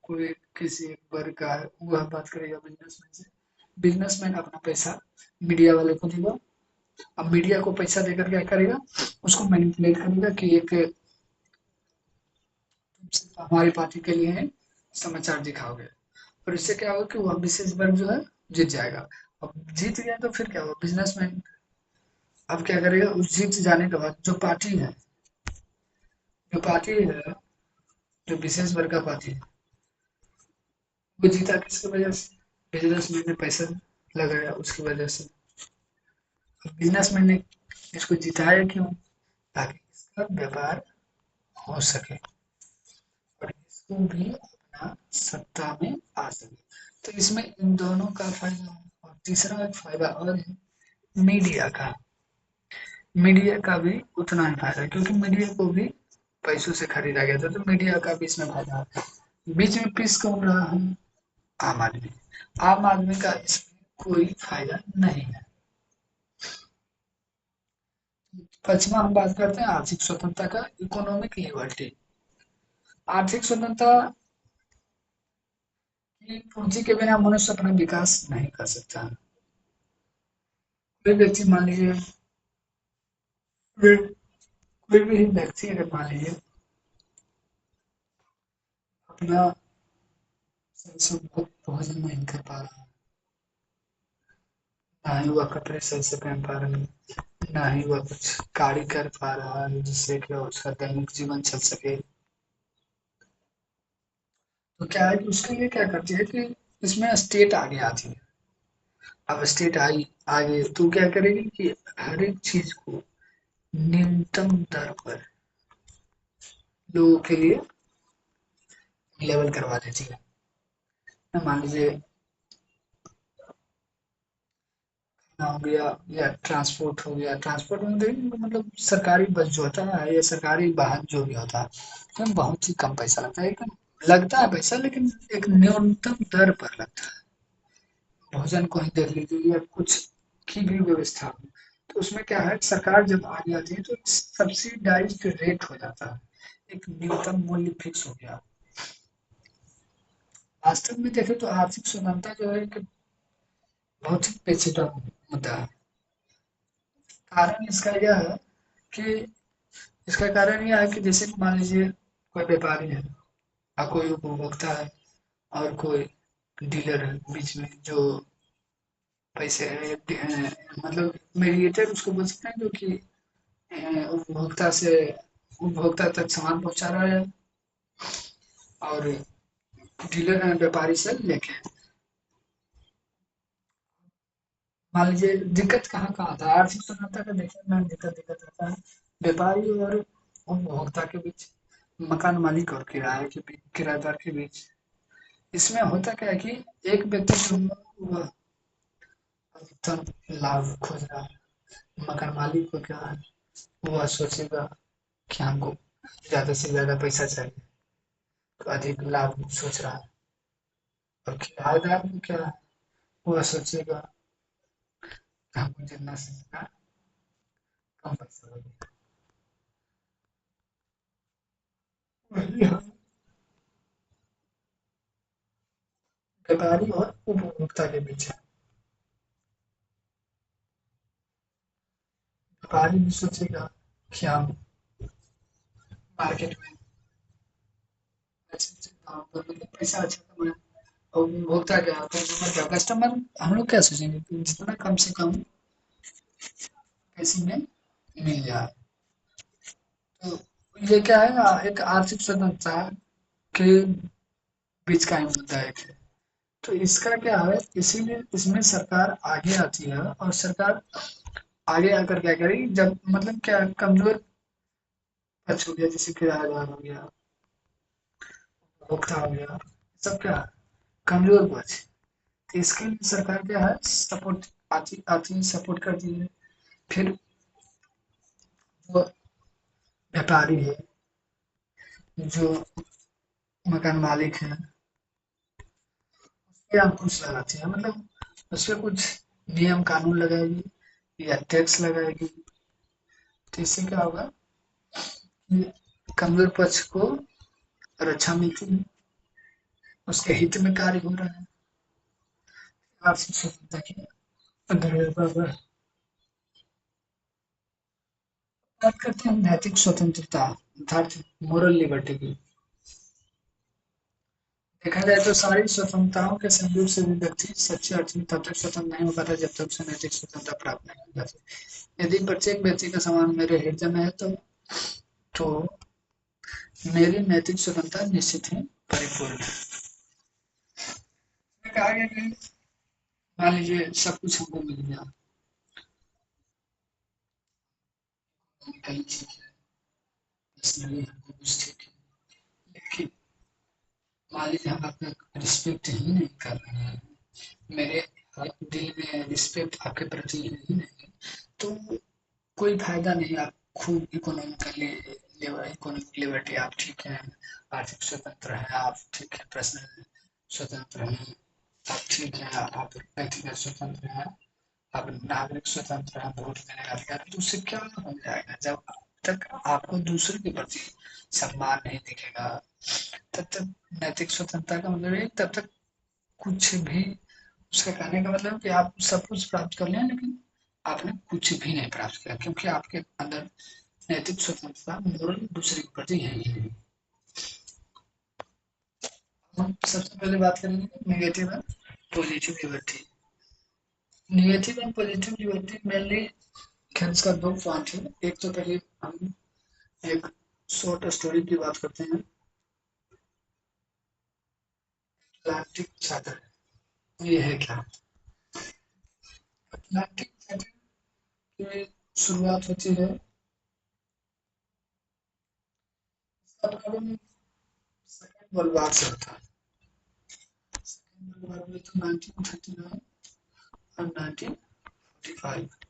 कोई किसी एक वर्ग का है, वह बात करेगा बिजनेसमैन से, बिजनेसमैन अपना पैसा मीडिया वाले को देगा। अब मीडिया को पैसा देकर क्या करेगा, उसको मैनिपुलेट करेगा कि एक तुम सिर्फ हमारी पार्टी के लिए समाचार दिखाओगे, और इससे क्या होगा कि वह विशेष वर्ग जो है जीत जाएगा। अब जीत गया तो फिर क्या होगा, बिजनेसमैन अब क्या करेगा, उस जीत जाने के बाद जो पार्टी है, जो विशेष वर्ग का पार्टी है, वो जीता किसकी वजह से, बिजनेसमैन ने पैसा लगाया उसकी वजह से। बिजनेसमैन ने इसको जिताया क्यों, ताकि इसका व्यापार हो सके और इसको भी अपना सत्ता में आ सके। तो इसमें इन दोनों का फायदा है। और तीसरा एक फायदा और है मीडिया का। मीडिया का भी उतना ही फायदा है क्योंकि मीडिया को भी पैसों से खरीदा गया था, तो मीडिया का भी इसमें फायदा है। बीच में पीस कौन रहा है, आम आदमी। आम आदमी का इसमें कोई फायदा नहीं है। पचमा हम बात करते हैं आर्थिक स्वतंत्रता का, इकोनॉमिक लिबर्टी। आर्थिक स्वतंत्रता की पूंजी के बिना मनुष्य अपना विकास नहीं कर सकता। कोई व्यक्ति मान लीजिए कोई कोई भी व्यक्ति अगर मान लीजिए अपना सही से भोजन नहीं कर पा रहा, ना ही वह कपड़े सही से पहन पा रहा है, ना ही वह कुछ कार्य कर पा रहा है जिससे कि उसका दैनिक जीवन चल सके, तो क्या है कि उसके लिए क्या करती है कि इसमें स्टेट आगे आती है। अब स्टेट आई आगे तो क्या करेगी कि हर एक चीज को न्यूनतम दर पर लोगों के लिए लेवल करवा देती है। मान लीजिए हो गया या ट्रांसपोर्ट हो गया। ट्रांसपोर्ट में देखिए मतलब सरकारी बस जो होता है या सरकारी वाहन जो भी होता है, उसमें बहुत ही कम पैसा लगता है। एकदम लगता है पैसा, लेकिन एक न्यूनतम दर पर लगता है। भोजन को ही देख लीजिए या कुछ की भी व्यवस्था हो, तो उसमें क्या है, सरकार जब आ जाती है तो सब्सिडाइज्ड रेट हो जाता है, एक न्यूनतम मूल्य फिक्स हो गया। वास्तव में देखें तो आर्थिक स्वतंत्रता जो है एक बहुत ही पेचीदा मुद्दा है। कारण इसका यह है कि इसका कारण यह है कि जैसे कि मान लीजिए कोई व्यापारी है और कोई उपभोक्ता है और कोई डीलर है बीच में जो पैसे मतलब मीडिएटर उसको बोल सकते हैं, जो कि उपभोक्ता से उपभोक्ता तक सामान पहुंचा रहा है और डीलर व्यापारी से लेके। मान लीजिए दिक्कत कहाँ-कहाँ आता है, आर्थिक स्वतंत्रता का देखिए मेन दिक्कत दिक्कत आता है व्यापारी और उपभोक्ता के बीच, मकान मालिक और किराए के बीच, किराएदार के बीच। इसमें होता क्या है कि एक व्यक्ति जो है वह अधिकतम लाभ खोज रहा है, मकान मालिक को क्या है, वह सोचेगा कि हमको ज़्यादा से ज़्यादा पैसा चाहिए, तो अधिक लाभ सोच रहा है। और किराएदार को क्या है, वह सोचेगा कि हमको जितना से जितना कम पैसा लगे। वही है व्यापारी और उपभोक्ता के बीच है। व्यापारी भी सोचेगा कि हम मार्केट में अच्छे-अच्छे दाम पर मतलब पैसा अच्छा कमाएँ। और उपभोक्ता क्या कंज्यूमर क्या कस्टमर, हम लोग क्या सोचेंगे कि जितना कम से कम पैसे में मिल जाए। तो ये क्या है ना, एक आर्थिक स्वतंत्रता के बीच का ही मुद्दा है। तो इसका क्या है, इसीलिए इसमें सरकार आगे आती है और सरकार आगे आकर क्या करेगी, जब मतलब क्या कमजोर पक्ष हो गया, जैसे किराएदार हो गया, उपभोक्ता हो गया, सब क्या कमजोर पक्ष। तो इसके लिए सरकार क्या है, सपोर्ट आती आती है, सपोर्ट करती है। फिर जो व्यापारी है, जो मकान मालिक है, ये अंकुश लगाती है, मतलब उस पे कुछ नियम कानून लगाएगी या टैक्स लगाएगी। तो इससे क्या होगा कि कमजोर पक्ष को रक्षा मिलती है, उसके हित में कार्य हो रहा है। आर्थिक स्वतंत्रता की अगर बात करते हैं नैतिक स्वतंत्रता अर्थात मोरल लिबर्टी की, देखा जाए तो सारी स्वतंत्रताओं के संयोग से भी व्यक्ति सच्चे अर्थ में तब तक स्वतंत्र नहीं हो पाता जब तक उसे नैतिक स्वतंत्रता प्राप्त नहीं हो जाती। यदि प्रत्येक व्यक्ति का समान मेरे हृदय में है तो मेरी नैतिक स्वतंत्रता निश्चित ही परिपूर्ण है। कहा गया कि मान लीजिए सब कुछ हमको मिल गया, कई चीज है, पर्सनली हमको कुछ ठीक है, लेकिन मान लीजिए हम आपका रिस्पेक्ट ही नहीं कर रहे हैं, मेरे दिल में रिस्पेक्ट आपके प्रति ही नहीं है, तो कोई फायदा नहीं। आप खूब इकोनॉमिकली इकोनॉमिक लिबर्टी आप ठीक है, आर्थिक स्वतंत्र है आप ठीक है, पर्सनल स्वतंत्र है आप ठीक है, आप व्यक्तिगत स्वतंत्र है, आप नागरिक स्वतंत्र है, वोट देने का अधिकार है, तो उससे क्या हो जाएगा, जब तक आपको दूसरे के प्रति सम्मान नहीं दिखेगा तब तक नैतिक स्वतंत्रता का मतलब है तब तक कुछ भी। उसका कहने का मतलब है कि आप सब कुछ प्राप्त कर लें, लेकिन आपने कुछ भी नहीं प्राप्त किया, क्योंकि आपके अंदर नैतिक स्वतंत्रता मोरल दूसरे के प्रति है ही नहीं। हम सबसे पहले बात करेंगे negative and positive liberty. Negative and positive liberty mainly खैर इसका दो पॉइंट है। एक तो पहले हम एक शॉर्ट स्टोरी की बात करते हैं, अटलांटिक चादर। ये है क्या, अटलांटिक चादर की शुरुआत होती है, इसका प्रारंभ सेकंड वर्ल्ड वार से होता है। सेकंड वर्ल्ड वार में तो 1939 और 1945 1945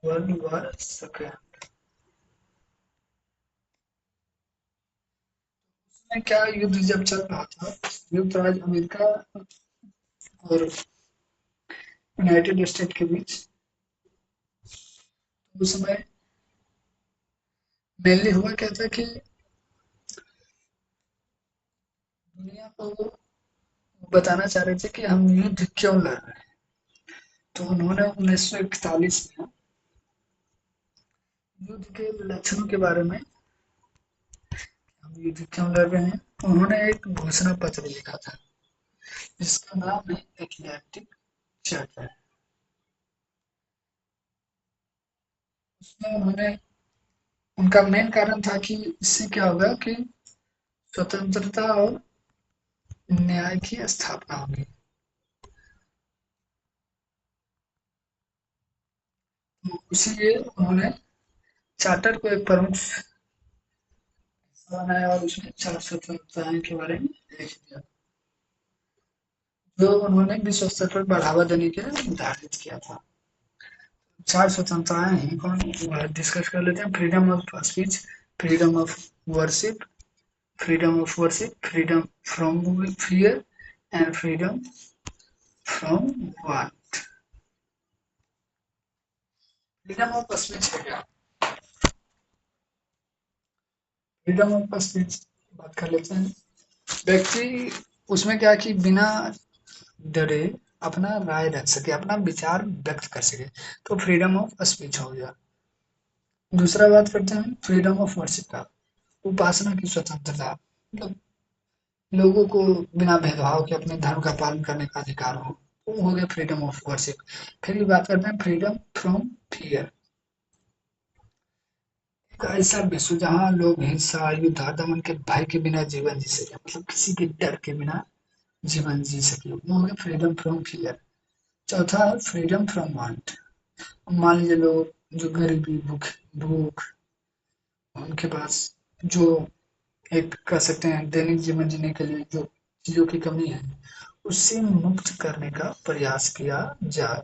वर्ल्ड वॉर सेकेंड में क्या युद्ध जब चल रहा था, संयुक्त राज्य अमेरिका और यूनाइटेड स्टेट के बीच, उस समय मेनली हुआ क्या था कि दुनिया को वो बताना चाह रहे थे कि हम युद्ध क्यों लड़ रहे हैं। तो उन्होंने 1941 में युद्ध के लक्षणों के बारे में, हम युद्ध क्यों लड़ रहे हैं, उन्होंने एक घोषणा पत्र लिखा था जिसका नाम है एटलांटिक चार्टर। उसमें उन्होंने, उनका मेन कारण था कि इससे क्या होगा कि स्वतंत्रता और न्याय की स्थापना होगी। तो इसीलिए उन्होंने चार्टर को एक प्रमुख बनाया और उसमें 4 स्वतंत्रताएं के बारे में लिख दिया, जो उन्होंने विश्व स्तर पर बढ़ावा देने के लिए निर्धारित किया था। 4 स्वतंत्रताएं हैं, कौन डिस्कस कर लेते हैं। Freedom of speech, freedom of worship, freedom from fear and freedom from war. Freedom of speech है क्या? फ्रीडम ऑफ स्पीच बात कर लेते हैं। व्यक्ति उसमें क्या कि बिना डरे अपना राय रख सके, अपना विचार व्यक्त कर सके, तो फ्रीडम ऑफ स्पीच हो गया। दूसरा बात करते हैं फ्रीडम ऑफ वर्शिप का, उपासना की स्वतंत्रता, मतलब लोगों को बिना भेदभाव के अपने धर्म का पालन करने का अधिकार हो, वो हो गया फ्रीडम ऑफ वर्शिप। फिर भी बात करते हैं फ्रीडम फ्रॉम फियर, एक ऐसा विश्व जहाँ लोग हिंसा, युद्ध, दमन के भय के बिना जीवन जी सके, मतलब किसी के डर के बिना जीवन जी सके, वो हो गया फ्रीडम फ्रॉम फियर। चौथा है फ्रीडम फ्रॉम वांट। मान लीजिए लोग जो गरीबी, भूख भूख उनके पास जो एक कह सकते हैं दैनिक जीवन जीने के लिए जो चीजों की कमी है, उससे मुक्त करने का प्रयास किया जाए,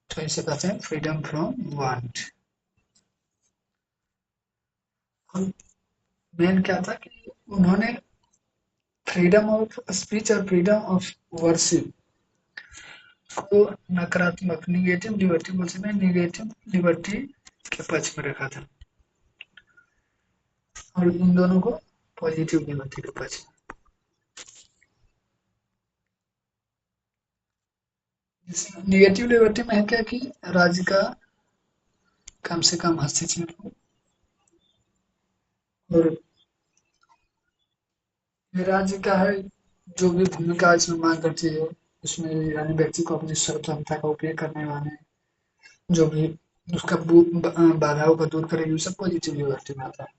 तो इसे कहते हैं फ्रीडम फ्रॉम वांट। मेन क्या था कि उन्होंने फ्रीडम ऑफ स्पीच और फ्रीडम ऑफ वर्शिप को नकारात्मक निगेटिव लिबर्टी बोल सकते हैं, निगेटिव लिबर्टी के पक्ष में रखा था और इन दोनों को पॉजिटिव लिबर्टी के पक्ष में। निगेटिव लिबर्टी में है क्या कि राज्य का कम से कम हस्तक्षेप हो और राज्य का है जो भी भूमिका इसमें मांग करती है, उसमें यानी व्यक्ति को अपनी स्वतंत्रता का उपयोग करने वाले जो भी उसका बाधाओं को दूर करेगी, सब पॉजिटिव लिबर्टी में आता है।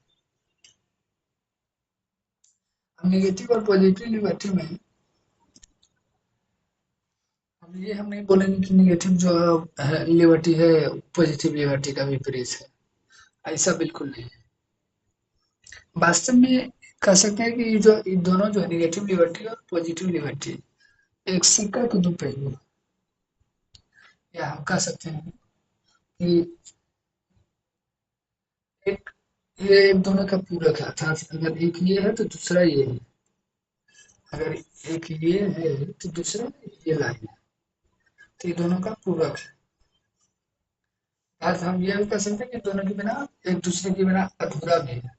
निगेटिव और पॉजिटिव लिबर्टी में अब ये हम नहीं बोलेंगे कि निगेटिव जो है लिबर्टी है पॉजिटिव लिबर्टी का विपरीत है, ऐसा बिल्कुल नहीं है। वास्तव में कह सकते हैं कि ये जो ये दोनों जो है निगेटिव लिबर्टी और पॉजिटिव लिबर्टी एक सिक्का के दो पहलू, या हम कह सकते हैं कि एक ये एक दोनों का पूरक है, अर्थात अगर एक ये है तो दूसरा ये है, अगर एक ये है तो दूसरा ये लाइन है, तो ये दोनों का पूरक है। आज हम ये भी कह सकते हैं कि दोनों के बिना एक दूसरे के बिना अधूरा भी है।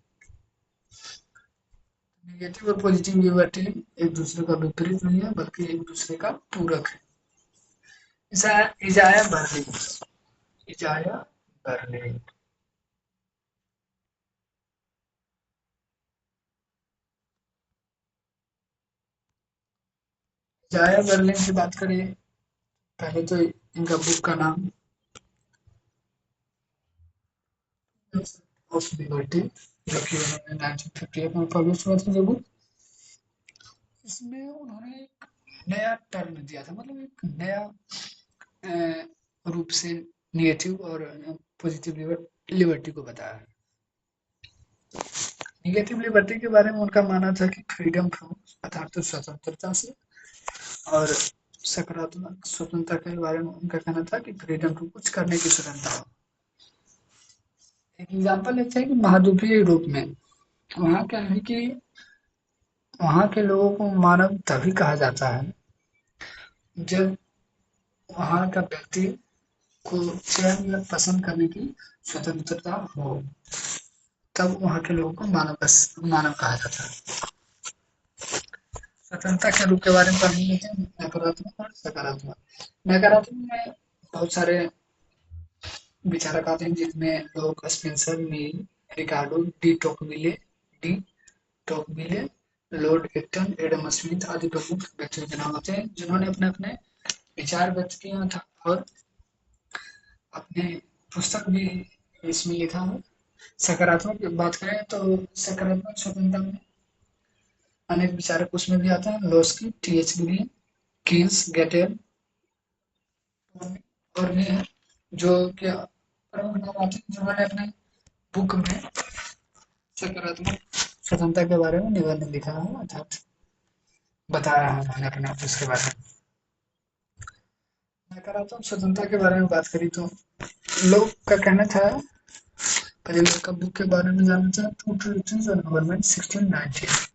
नेगेटिव और पॉजिटिव लिबर्टी एक दूसरे का विपरीत नहीं है बल्कि एक दूसरे का पूरक है। इजाया बर्लिन, इजाया बर्लिन, इजाया बर्लिन की बात करें, पहले तो इनका बुक का नाम ऑफ लिबर्टी, जो कि उन्होंने 1958 में पब्लिश हुआ था। जब इसमें उन्होंने एक नया टर्म दिया था, मतलब एक नया रूप से निगेटिव और पॉजिटिव लिबर्टी को बताया। निगेटिव लिबर्टी के बारे में उनका मानना था कि फ्रीडम फ्रॉम, अर्थात तो स्वतंत्रता से, और सकारात्मक स्वतंत्रता के बारे में उनका कहना था कि फ्रीडम टू कुछ करने की स्वतंत्रता हो। एक एग्जाम्पल लेते हैं कि महाद्वीपीय यूरोप में वहाँ क्या है कि वहाँ के लोगों को मानव तभी कहा जाता है जब वहाँ का व्यक्ति को चयन या पसंद करने की स्वतंत्रता हो, तब वहाँ के लोगों को मानव कहा जाता है। स्वतंत्रता के रूप के बारे में पढ़ लेते हैं, नकारात्मक और सकारात्मक। नकारात्मक में बहुत सारे विचारक आते हैं जिसमें लोग Spencer, Mill, Ricardo, de Tocqueville, Lord Acton, Adam Smith आदि प्रमुख व्यक्तियों के नाम होते हैं जिन्होंने अपने अपने विचार व्यक्त किया था और अपने पुस्तक भी इसमें लिखा है। सकारात्मक की बात करें तो सकारात्मक स्वतंत्रता में अनेक विचारक उसमें भी आते हैं, लोस्की, टी.एच. ग्रीन, कीन्स, गेटेल और भी हैं जो कि प्रमुख नाम आते हैं जिन्होंने अपने बुक में सकारात्मक स्वतंत्रता के बारे में निबंध लिखा है, अर्थात बताया है उन्होंने अपने उसके बारे में। नकारात्मक स्वतंत्रता के बारे में बात करी तो लोग का कहना था, पहले लोग का बुक के बारे में जानना था, टू ट्रूथ्स ऑन गवर्नमेंट 1619।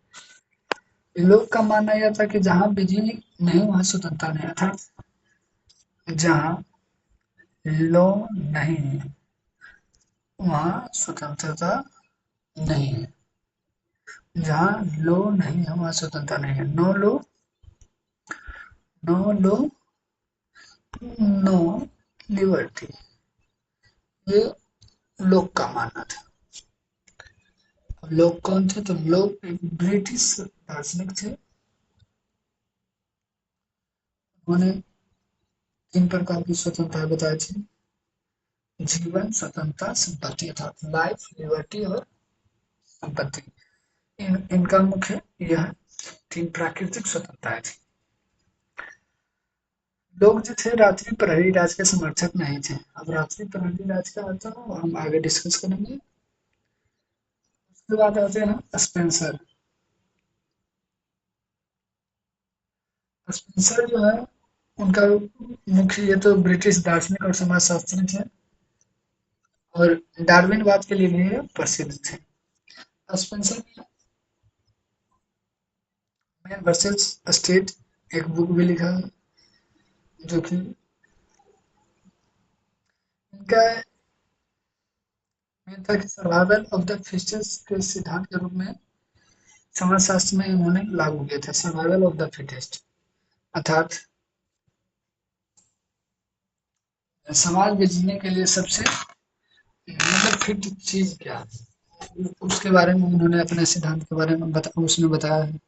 लोग का मानना यह था कि जहाँ बिजली नहीं वहाँ स्वतंत्रता नहीं, अर्थात जहाँ लॉ नहीं है वहाँ स्वतंत्रता नहीं है, जहाँ लॉ नहीं है वहाँ स्वतंत्रता नहीं है। नो लॉ नो लिबर्टी, ये लोग का मानना था। अब लोग कौन थे? तो लोग एक ब्रिटिश दार्शनिक थे। उन्होंने तीन प्रकार की स्वतंत्रता बताई थी: जीवन, स्वतंत्रता, संपत्ति, अर्थात लाइफ, लिबर्टी और संपत्ति। इनका मुख्य यह तीन प्राकृतिक स्वतंत्रताएं थी। लोग जो थे रात्रि प्रहरी राज के समर्थक नहीं थे। अब रात्रि प्रहरी राज का आता है हम आगे डिस्कस करेंगे। उसके बाद आते हैं स्पेंसर। स्पेंसर जो है उनका मुख्य ये तो ब्रिटिश दार्शनिक और समाजशास्त्री थे और डार्विनवाद के लिए भी ये प्रसिद्ध थे। स्पेंसर ने मैन वर्सेस स्टेट एक बुक भी लिखा है जो कि इनका मेन था कि सर्वाइवल ऑफ द फिटेस्ट के सिद्धांत के रूप में समाजशास्त्र में इन्होंने लागू किए थे। सर्वाइवल ऑफ द फिटेस्ट अर्थात समाज में जीने के लिए सबसे मतलब फिट चीज क्या है उसके बारे में उन्होंने अपने सिद्धांत के बारे में उसमें बताया है।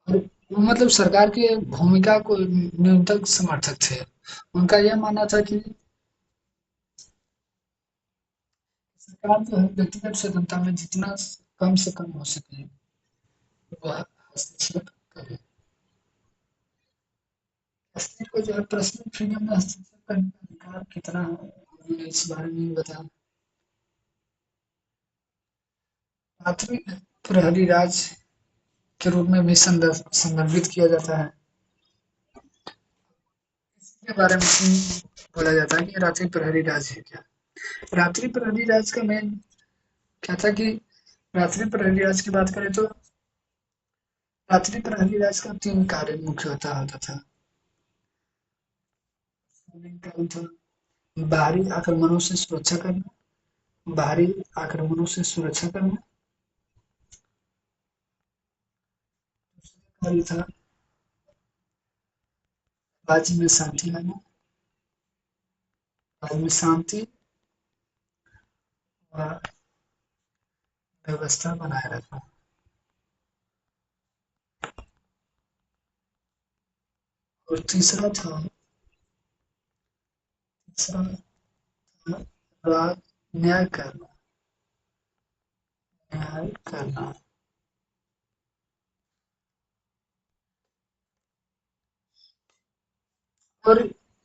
और वो मतलब सरकार की भूमिका को न्यूनतम समर्थक थे। उनका यह मानना था कि सरकार जो है व्यक्तिगत स्वतंत्रता में जितना कम से कम हो सके वह हस्तक्षेप करे। स्त्री को जो है पर्सनल फ्रीडम में हस्तक्षेप करने का अधिकार कितना है उन्होंने इस बारे में भी बताया। रात्रि प्रहरी राज के रूप में भी संदर्भित किया जाता है। इसके बारे में बोला जाता है कि रात्रि प्रहरी राज है क्या। रात्रि प्रहरी राज का मेन क्या था कि रात्रि प्रहरी राज की बात करें तो रात्रि प्रहरी राज का तीन कार्य मुख्य होता था। कार्य था बाहरी आक्रमणों से सुरक्षा करना, बाहरी आक्रमणों से सुरक्षा करना। कार्य था राज्य में शांति लाना, राज्य में शांति व व्यवस्था बनाए रखना। और तीसरा था न्याय करना, न्याय करना। और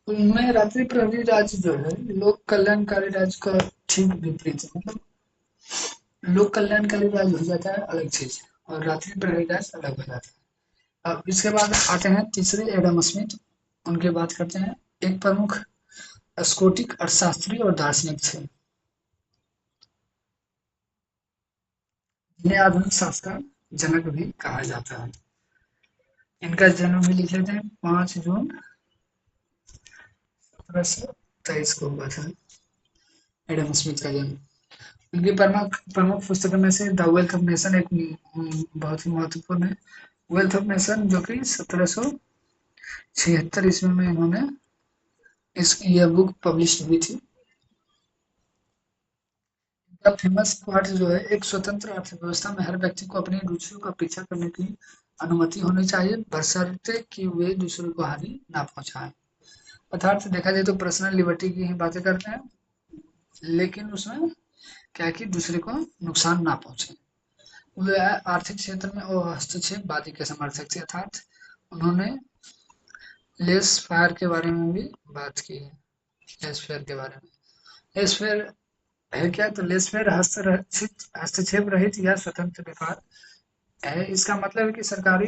उनमें रात्रि प्रहरी राज जो है लोक कल्याणकारी राज का ठीक विपरीत है। मतलब लोक कल्याणकारी राज हो जाता है अलग चीज और रात्रि प्रहरी राज अलग हो जाता है। अब इसके बाद आते हैं तीसरे एडम स्मिथ, उनकी बात करते हैं। एक प्रमुख स्कोटिक अर्थशास्त्री और दार्शनिक थे, जिन्हें आधुनिक शास्त्र का जनक भी कहा जाता है। इनका जन्म भी लिख लेते हैं, 5 जून 1723 को हुआ था एडम स्मिथ का जन्म। उनकी प्रमुख प्रमुख पुस्तकों में से द वेल्थ ऑफ नेशन एक बहुत ही महत्वपूर्ण है। वेल्थ ऑफ नेशन जो कि 1776 ईस्वी में इन्होंने यह बुक पब्लिश हुई थी। इनका फेमस क्वाट जो है, एक स्वतंत्र अर्थव्यवस्था में हर व्यक्ति को अपनी रुचियों का पीछा करने की अनुमति होनी चाहिए, बशर्ते कि वे दूसरों को हानि ना पहुंचाएं। अर्थात देखा जाए तो पर्सनल लिबर्टी की ही बातें करते हैं, लेकिन उसमें क्या है कि दूसरे को नुकसान ना पहुंचे। वे आर्थिक क्षेत्र में हस्तक्षेपवादी के समर्थक थे, अर्थात उन्होंने लेस फायर के बारे में भी बात की है। लेस फेयर के बारे में, लेस फेयर है क्या? तो लेस फेयर हस्तक्षेप रहित या स्वतंत्र व्यापार है। इसका मतलब है कि सरकारी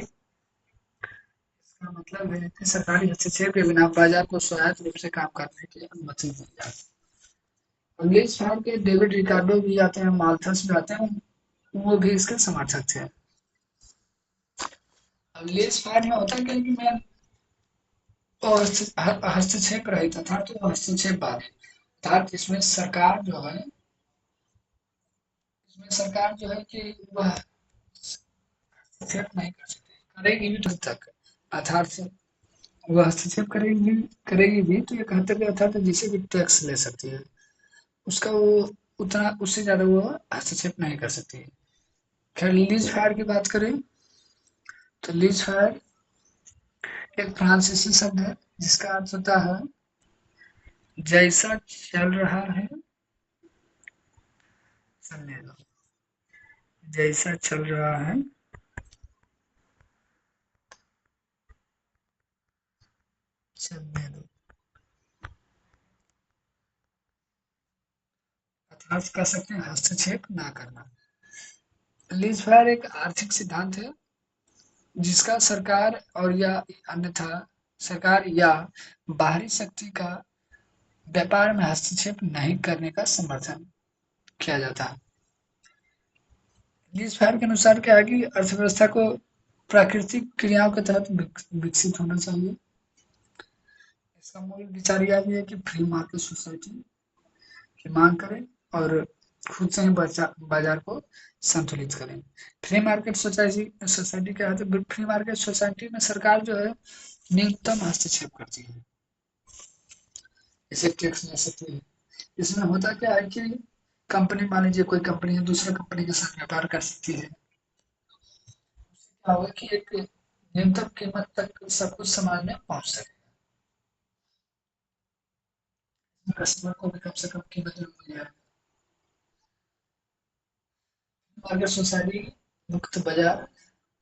हस्तक्षेप के बिना बाजार को स्वायत्त रूप से काम करने की अनुमति दी जाए। लेस फेयर के डेविड रिकार्डो भी आते हैं, माल्थस भी आते हैं, वो भी इसके समर्थक थे। अब लेस फेयर में होता क्या है कि मैं हस्तक्षेप रहित था, तो हस्तक्षेप बाद अर्थात इसमें सरकार जो है कि वह हस्तक्षेप नहीं कर सकती, करेगी भी तो तक, अर्थात वह हस्तक्षेप करेगी भी तो एक हद तक, अर्थात जिसे भी टैक्स ले सकती है, उसका वो उतना उससे ज्यादा वो हस्तक्षेप नहीं कर सकती है। खैर लीज फायर की बात करें तो लीज फायर एक फ्रांसीसी शब्द है, जिसका अर्थ होता है जैसा चल रहा है चलने दो, जैसा चल रहा है चलने दो, अर्थात कह सकते हैं हस्तक्षेप ना करना। लीज फायर एक आर्थिक सिद्धांत है जिसका सरकार या बाहरी शक्ति का व्यापार में हस्तक्षेप नहीं करने का समर्थन किया जाता है। लीज फायर के अनुसार क्या है कि अर्थव्यवस्था को प्राकृतिक क्रियाओं के तहत विकसित होना चाहिए। इसका मूल विचार यह भी है कि फ्री मार्केट सोसाइटी की मांग करें और खुद से ही बाजार को संतुलित करें। फ्री मार्केट सोसाइटी क्या है? तो फ्री मार्केट सोसाइटी में सरकार जो है न्यूनतम हस्तक्षेप करती है, इसे टैक्स ले सकती है। इसमें होता क्या है कि कंपनी, मान लीजिए कोई कंपनी है, दूसरे कंपनी के साथ व्यापार कर सकती है। क्या होगा कि एक न्यूनतम कीमत तक सब कुछ समाज में पहुंच सके, कस्टमर को भी कम से कम कीमत में मिल जाए। मार्केट सोसाइटी मुक्त बाजार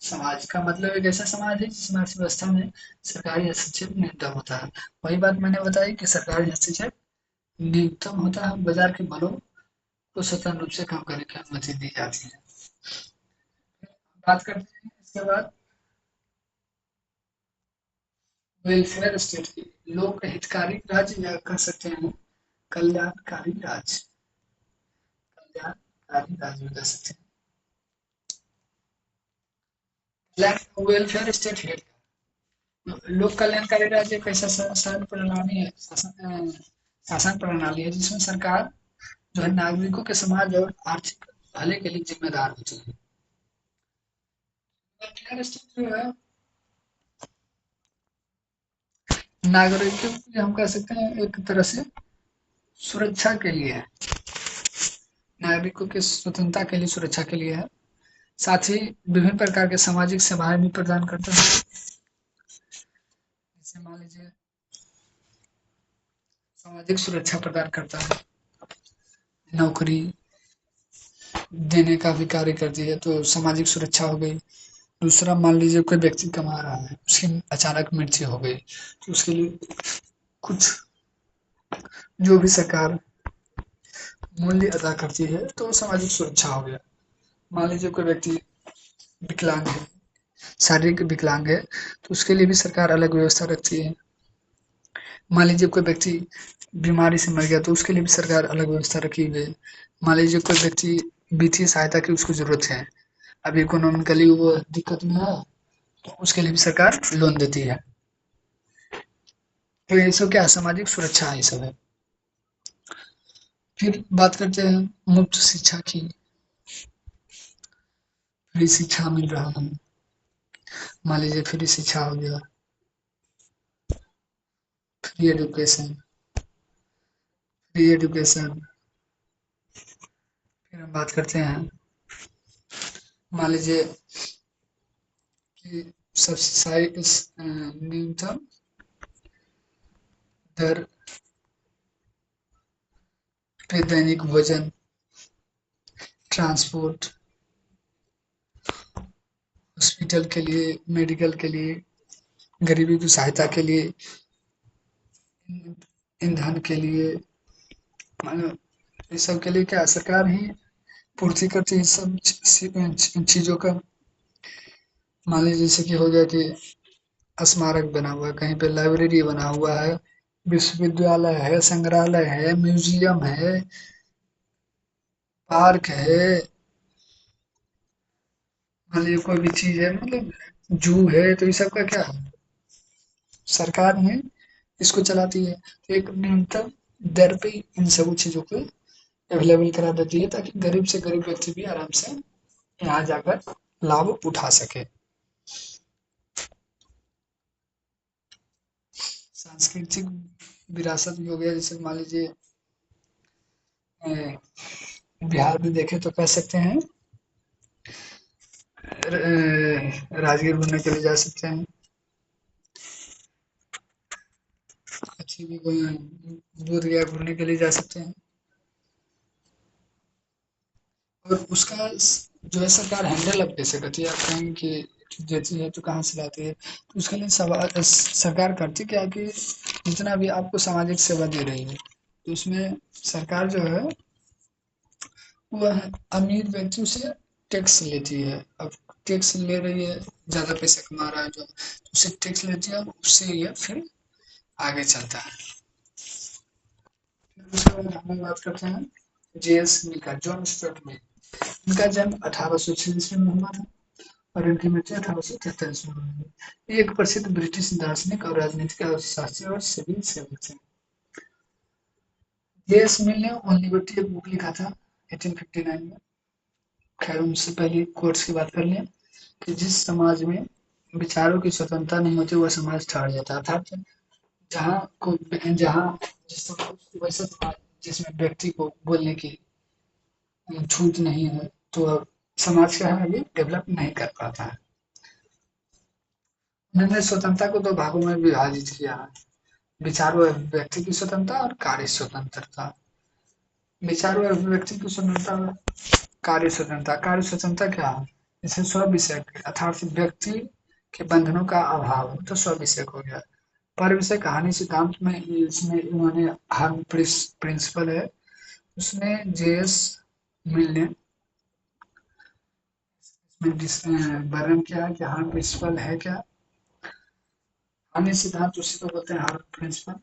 समाज का मतलब एक ऐसा समाज है जिसमें अर्थव्यवस्था में सरकारी हस्तक्षेप न्यूनतम होता है। वही बात मैंने बताई कि सरकारी हस्तक्षेप न्यूनतम होता है, बाजार के बलों को स्वतंत्र रूप से काम करने की अनुमति दी जाती है। बात करते हैं इसके बाद वेलफेयर स्टेट की, लोक हितकारी राज्य या कह सकते हैं कल्याणकारी राज्य, कल्याणकारी राज्य भी कह सकते हैं। वेलफेयर स्टेट है लोक कल्याणकारी राज्य एक ऐसा शासन प्रणाली है जिसमें सरकार जो है नागरिकों के समाज और आर्थिक भले के लिए जिम्मेदार होती है। वेलफेयर स्टेट जो है नागरिकों की, हम कह सकते हैं एक तरह से सुरक्षा के लिए है, नागरिकों की स्वतंत्रता के लिए, सुरक्षा के लिए है। साथ ही विभिन्न प्रकार के सामाजिक सेवाएं भी प्रदान करता है। जैसे मान लीजिए सामाजिक सुरक्षा प्रदान करता है, नौकरी देने का भी कार्य करती है, तो सामाजिक सुरक्षा हो गई। दूसरा, मान लीजिए कोई व्यक्ति कमा रहा है, उसकी अचानक मृत्यु हो गई, तो उसके लिए कुछ जो भी सरकार मूल्य अदा करती है, तो सामाजिक सुरक्षा हो गया। मान लीजिए कोई व्यक्ति विकलांग है, शारीरिक विकलांग है, तो उसके लिए भी सरकार अलग व्यवस्था रखती है। मान लीजिए कोई व्यक्ति बीमारी से मर गया तो उसके लिए भी सरकार अलग व्यवस्था रखी हुई है। मान लीजिए कोई व्यक्ति वित्तीय सहायता की उसको ज़रूरत है, अभी इकोनॉमिकली वो दिक्कत में है, तो उसके लिए भी सरकार लोन देती है। तो ये सब क्या है, सामाजिक सुरक्षा ये सब है। फिर बात करते हैं मुफ्त शिक्षा की। फ्री शिक्षा मिल रहा है। मान लीजिए फ्री शिक्षा हो गया, फ्री एजुकेशन, फ्री एजुकेशन। फिर हम बात करते हैं, मान लीजिए कि न्यूनतम दर पे दैनिक भोजन, ट्रांसपोर्ट, हॉस्पिटल के लिए, मेडिकल के लिए, गरीबी की सहायता के लिए, ईंधन के लिए, इस सब के लिए क्या सरकार ही पूर्ति करती है, सब चीज़ों का। मान लीजिए जैसे कि हो गया कि स्मारक बना हुआ है, कहीं पे लाइब्रेरी बना हुआ है, विश्वविद्यालय है, संग्रहालय है, म्यूजियम है, पार्क है, मान लीजिए कोई भी चीज़ है, मतलब जू है, तो ये सब का क्या है, सरकार ही इसको चलाती है। तो एक न्यूनतम दर पे इन सब चीज़ों को अवेलेबल करा देती है ताकि गरीब से गरीब व्यक्ति भी आराम से यहाँ जाकर लाभ उठा सके। सांस्कृतिक विरासत भी हो गया, जैसे मान लीजिए बिहार में देखें तो कह सकते हैं राजगीर घूमने के लिए जा सकते हैं, अच्छी भी बोध गया घूमने के लिए जा सकते हैं। और उसका जो है सरकार हैंडल अब कैसे करती है, आप कहेंगे कि देती है तो कहाँ से लाती है, तो उसके लिए सवाल सरकार करती क्या है कि जितना भी आपको सामाजिक सेवा दे रही है, तो उसमें सरकार जो है वह अमीर व्यक्तियों से टैक्स लेती है। अब टैक्स ले रही है, ज़्यादा पैसा कमा रहा है जो, तो उससे टैक्स लेती है, और उससे ये फिर आगे चलता है। फिर उसके बाद हम लोग बात करते हैं जेएस मिल का, जॉन स्टुअर्ट मिल। इनका जन्म 1846 में हुआ था और इनकी मृत्यु 1843 में हुई। ये एक प्रसिद्ध ब्रिटिश दार्शनिक और राजनीतिक अर्थशास्त्री और सिविल सेवक थे। जेएस मिल ने ऑन लिबर्टी एक बुक लिखा था 1859 में। खैर उनसे पहले कोर्ट्स की बात कर लें कि जिस समाज में विचारों की स्वतंत्रता नहीं होती वह समाज ठहर जाता है, अर्थात जहाँ वैसा समाज जिसमें व्यक्ति को बोलने की छूट नहीं है, तो अब समाज क्या है, अभी डेवलप नहीं कर पाता है। उन्होंने स्वतंत्रता को दो भागों में विभाजित किया है, विचार व व्यक्ति की स्वतंत्रता और कार्य स्वतंत्रता। विचार व व्यक्ति की स्वतंत्रता, कार्य स्वतंत्रता क्या है, जैसे स्व विषय अर्थात व्यक्ति के बंधनों का अभाव, तो स्व विषय हो गया। पर विषय कहानी सिद्धांत में इसमें उन्होंने हार्म प्रिंसिपल है, उसमें जेएस मिल ने इसमें वर्णन किया है कि हार्म प्रिंसिपल है क्या। अन्य सिद्धांत उसी को बोलते हैं हार्म प्रिंसिपल।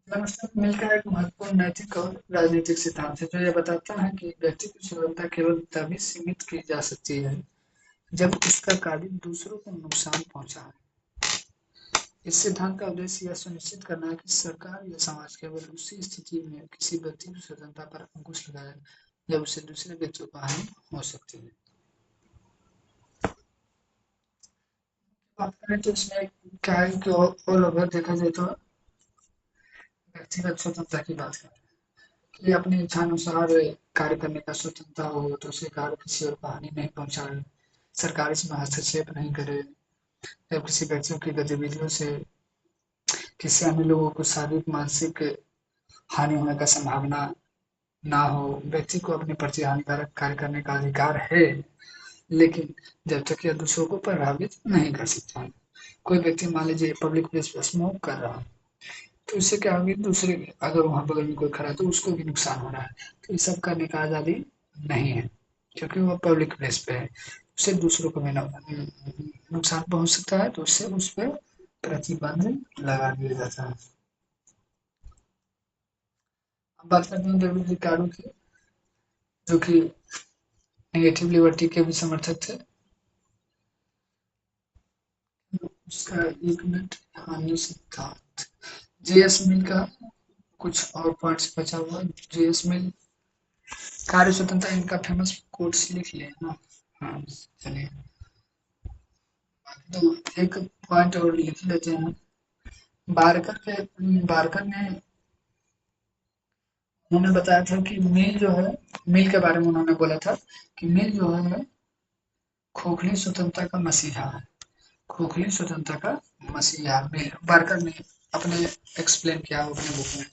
जनमत मिल का एक महत्वपूर्ण नैतिक और राजनीतिक सिद्धांत है जो यह बताता है कि व्यक्ति की स्वतंत्रता केवल तभी सीमित की जा सकती है जब उसका कार्य दूसरों को नुकसान पहुंचा है। इस सिद्धांत का उद्देश्य यह सुनिश्चित करना है कि सरकार या समाज केवल उसी स्थिति में किसी व्यक्ति की स्वतंत्रता पर अंकुश लगाए जब उसे दूसरे व्यक्तियों को हानि हो सकती है। बात करें तो इसमें क्या है कि ऑल ओवर देखा जाए तो व्यक्तिगत स्वतंत्रता की बात करें कि अपनी इच्छानुसार कार्य करने का स्वतंत्रता हो, तो उसे कार्य किसी और को हानि नहीं पहुंचाए, सरकार इसमें हस्तक्षेप नहीं करे, जब किसी व्यक्तियों की गतिविधियों से किसी अन्य लोगों को शारीरिक मानसिक हानि होने का संभावना ना हो। व्यक्ति को अपने प्रति हानिकारक कार्य करने का अधिकार है, लेकिन जब तक यह दूसरों को प्रभावित नहीं कर सकता है। कोई व्यक्ति मान लीजिए पब्लिक प्लेस पर स्मोक कर रहा है, तो इससे क्या होगी, दूसरे अगर वहाँ बगल में कोई खड़ा है तो उसको भी नुकसान हो रहा है, तो ये सब करने का आज़ादी नहीं है क्योंकि वो पब्लिक प्लेस पे है। उससे दूसरों को भी नुकसान पहुंच सकता है, तो उससे उस पर प्रतिबंध लगा दिया जाता है। अब बात करते हैं डेविड रिकार्डो की, जो कि नेगेटिव लिबर्टी के भी समर्थक थे। उसका 1 मिनट हानि सिद्धांत, जेएस मिल का कुछ और पॉइंट्स बचा हुआ। जेएस मिल कार्य स्वतंत्रता, इनका फेमस कोट्स लिख लिए ना। हाँ चलिए, तो एक पॉइंट और लिख लेते हैं। बारकर ने उन्होंने बताया था कि मिल जो है, मिल के बारे में उन्होंने बोला था कि मिल जो है खोखली स्वतंत्रता का मसीहा है। खोखली स्वतंत्रता का मसीहा मिल, बारकर ने अपने एक्सप्लेन किया अपने बुक में।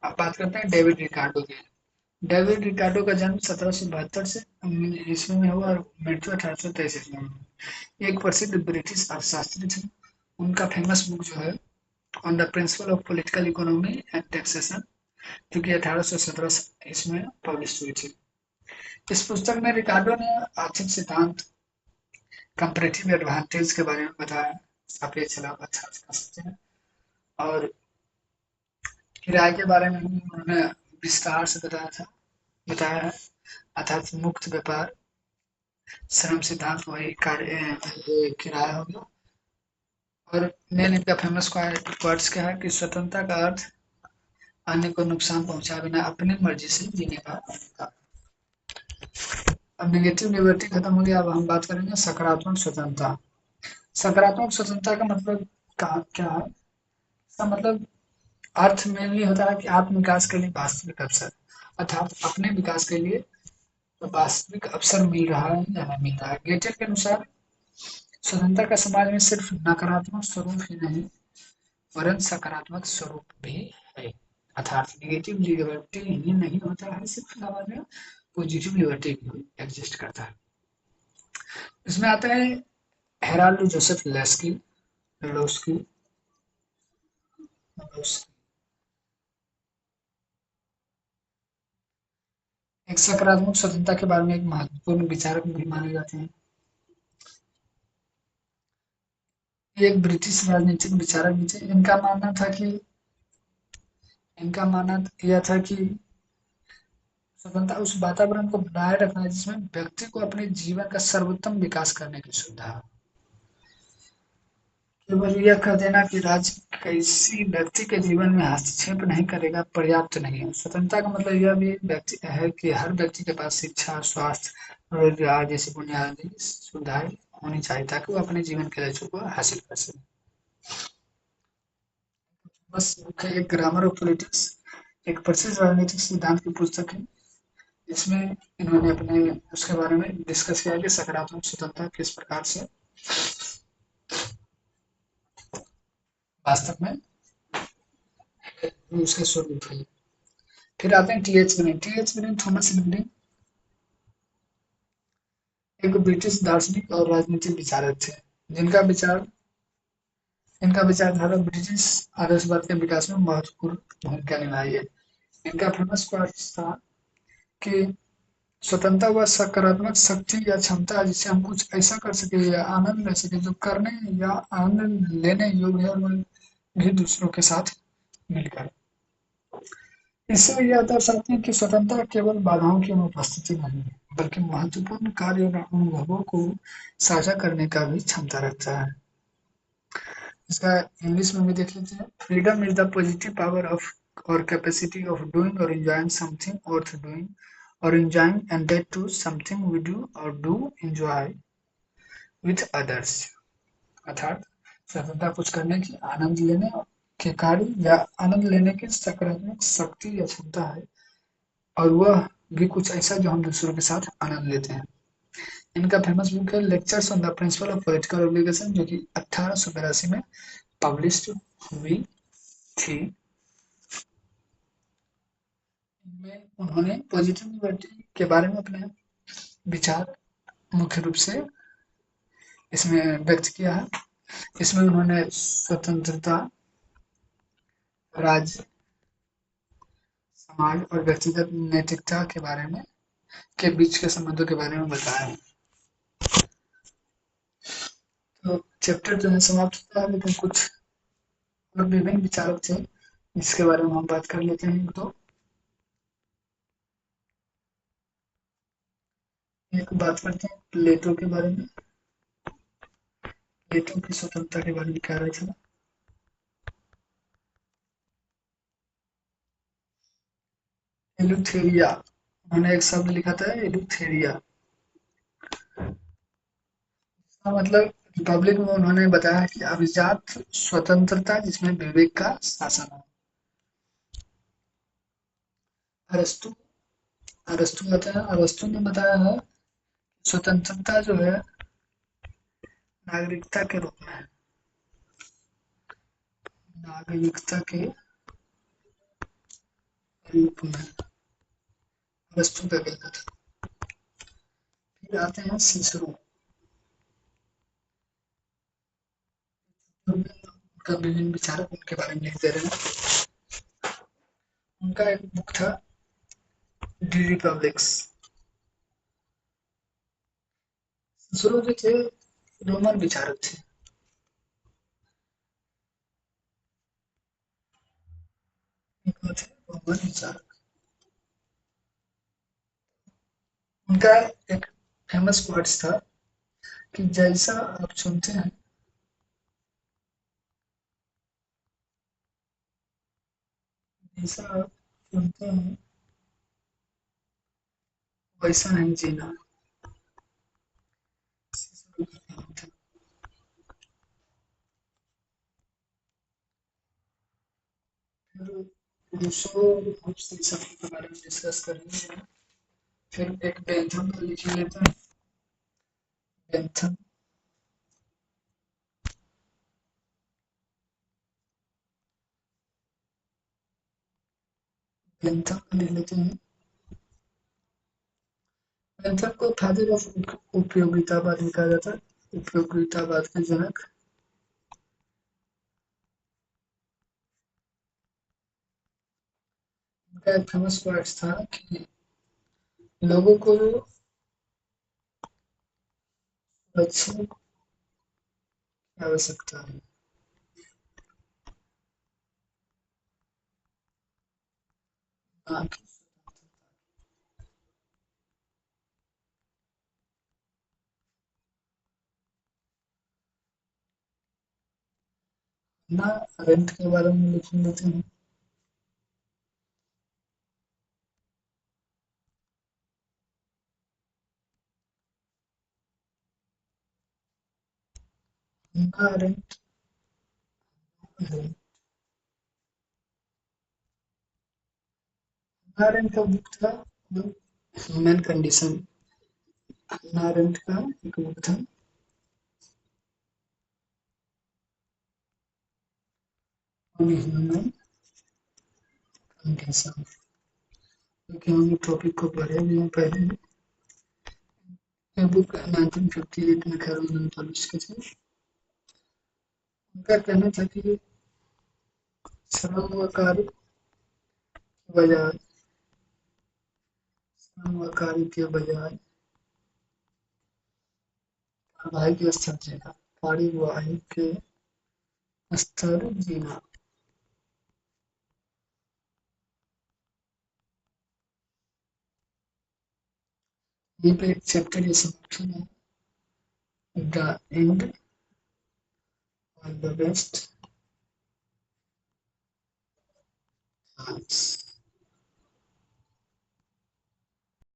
अब बात करते हैं डेविड रिकार्डो की। डेविड रिकार्डो का जन्म 1772 से ईस्वी में हुआ और मृत्यु 1823 ईस्वी में हुई। एक प्रसिद्ध ब्रिटिश अर्थशास्त्री थे। उनका फेमस बुक जो है on the principle of political economy and taxation, जो कि 1817 ईस्वी में पब्लिश हुई थी। इस पुस्तक में रिकार्डो ने आर्थिक सिद्धांत, कंपैरेटिव एडवांटेज के बारे में बताया, सापेक्ष लाभ अच्छा कह सकते हैं, और किराए के बारे में भी उन्होंने विस्तार से बताया है, अर्थात मुक्त व्यापार, श्रम सिद्धांत, वही कार्य किराया हो गया। और मेन इनका फेमस क्वार्ट्स क्या है कि स्वतंत्रता का अर्थ अन्य को नुकसान पहुंचाए बिना अपनी मर्जी से जीने का अधिकार। अब निगेटिव लिबर्टी खत्म हो गया, अब हम बात करेंगे सकारात्मक स्वतंत्रता। सकारात्मक स्वतंत्रता का मतलब क्या है? इसका मतलब अर्थ मेनली होता है कि आत्म विकास के लिए वास्तविक अवसर, अर्थात अपने विकास के लिए वास्तविक अवसर मिल रहा है या नहीं मिल रहा है। गेटेल के अनुसार स्वतंत्रता का समाज में सिर्फ नकारात्मक स्वरूप ही नहीं वरन सकारात्मक स्वरूप भी है, अर्थात निगेटिव लिबर्टी ही नहीं होता है सिर्फ समाज में, पॉजिटिव लिबर्टी भी एग्जिस्ट करता है। इसमें आता है हेराल्ड जोसेफ लेस्की लोस्की एक सकारात्मक स्वतंत्रता के बारे में एक महत्वपूर्ण विचारक भी माने जाते हैं। ये एक ब्रिटिश राजनीतिक विचारक भी थे। इनका मानना यह था कि स्वतंत्रता उस वातावरण को बनाए रखना है जिसमें व्यक्ति को अपने जीवन का सर्वोत्तम विकास करने की सुविधा हो। केवल यह कह देना कि राज्य किसी व्यक्ति के जीवन में हस्तक्षेप नहीं करेगा पर्याप्त नहीं है। स्वतंत्रता का मतलब यह भी व्यक्ति है कि हर व्यक्ति के पास शिक्षा, स्वास्थ्य, रोजगार जैसी बुनियादी सुविधाएं होनी चाहिए ताकि वो अपने जीवन के लक्ष्यों को हासिल कर सके। बस एक ग्रामर ऑफ पॉलिटिक्स एक प्रसिद्ध राजनीतिक सिद्धांत की पुस्तक है। इसमें इन्होंने अपने उसके बारे में डिस्कस किया कि सकारात्मक स्वतंत्रता किस प्रकार से वास्तव में उसका स्वरूप है। फिर आते हैं T H green. T H green Thomas green एक ब्रिटिश दार्शनिक और राजनीतिक विचारक थे, जिनका विचार इनका विचारधारा ब्रिटिश आदर्शवाद के विकास में महत्वपूर्ण भूमिका निभाई है। इनका फेमस क्वार्ट्स था कि स्वतंत्रता व सकारात्मक शक्ति या क्षमता है जिससे हम कुछ ऐसा कर सके या आनंद ले सके जो करने या आनंद लेने योग्य है, और भी दूसरों के साथ मिलकर। इससे यह दर्शाते हैं कि स्वतंत्रता केवल बाधाओं की अनुपस्थिति नहीं है, बल्कि महत्वपूर्ण कार्य और अनुभवों को साझा करने का भी क्षमता रखता है। इसका इंग्लिश में भी देख लेते हैं। Freedom is the positive power of और कैपेसिटी ऑफ डूइंग और एंजॉयिंग समथिंग वर्थ डूइंग और enjoying and that too something we do और डू एंजॉय विथ अदर्स, अर्थात स्वतंत्रता कुछ करने की, आनंद लेने के कार्य या आनंद लेने की सकारात्मक शक्ति या क्षमता है, और वह भी कुछ ऐसा जो हम दूसरों के साथ आनंद लेते हैं। इनका फेमस बुक है lectures on the principle of political obligation, जो कि 1882 में पब्लिश्ड हुई थी। इनमें उन्होंने पॉजिटिव लिबर्टी के बारे में अपने विचार मुख्य रूप से इसमें व्यक्त किया है। इसमें उन्होंने स्वतंत्रता, राज्य, समाज और व्यक्तिगत नैतिकता के बारे में के बीच के संबंधों के बारे में बताया है। तो चैप्टर जो है समाप्त होता है, लेकिन कुछ और विभिन्न विचारक थे जिसके बारे में हम बात कर लेते हैं। तो एक बात करते हैं प्लेटो के बारे में। प्लेटो की स्वतंत्रता के बारे में क्या राय था? एलुथेरिया, उन्होंने एक शब्द लिखा था एलुथेरिया। इसका मतलब रिपब्लिक में उन्होंने बताया कि अभिजात स्वतंत्रता जिसमें विवेक का शासन हो। अरस्तु अरस्तु ने बताया है स्वतंत्रता जो है नागरिकता के रूप में है। नागरिकता के रूप में अरस्तु का कहना था। फिर आते हैं सिसरो। उनका विभिन्न विचारक उनके बारे में लिख दे रहे हैं। उनका एक बुक था डी रिपब्लिक्स। सिसरो जो थे रोमन विचारक थे। एक वो थे रोमन विचारक। उनका एक फेमस वर्ड्स था कि जैसा आप चुनते हैं, जैसा आप चुनते हैं वैसा नहीं जीना। सिसरो का कहना था। फिर रूसो बुक्स इन सब के बारे में डिस्कस करेंगे। फिर एक बेंथम का लिख लेते हैं। बेंथम बेंथम का लिख लेते हैं। बेंथम को फादर ऑफ उपयोगितावाद भी कहा जाता है। उपयोगितावाद के जनक। उनका एक फेमस वर्ड्स था कि लोगों को सुरक्षा की आवश्यकता है, ना कि ना। रेंट के बारे में लिख लेते हैं। ना रेंट है। ना रेंट का बुक था ह्यूमन कंडीशन। ना रेंट का एक बुक था ह्यूमन कंडीशन, क्योंकि हम टॉपिक को पढ़े भी हैं पहले। ये बुक 1958 में कैरोल पब्लिश की थी। उनका कहना था कि श्रम व कार्य के बजाय श्रम व कार्य के बजाय आय के स्तर जीना। कार्य व आय के स्तर जीना। ये पे एक चैप्टर ये समाप्त है। The end of the best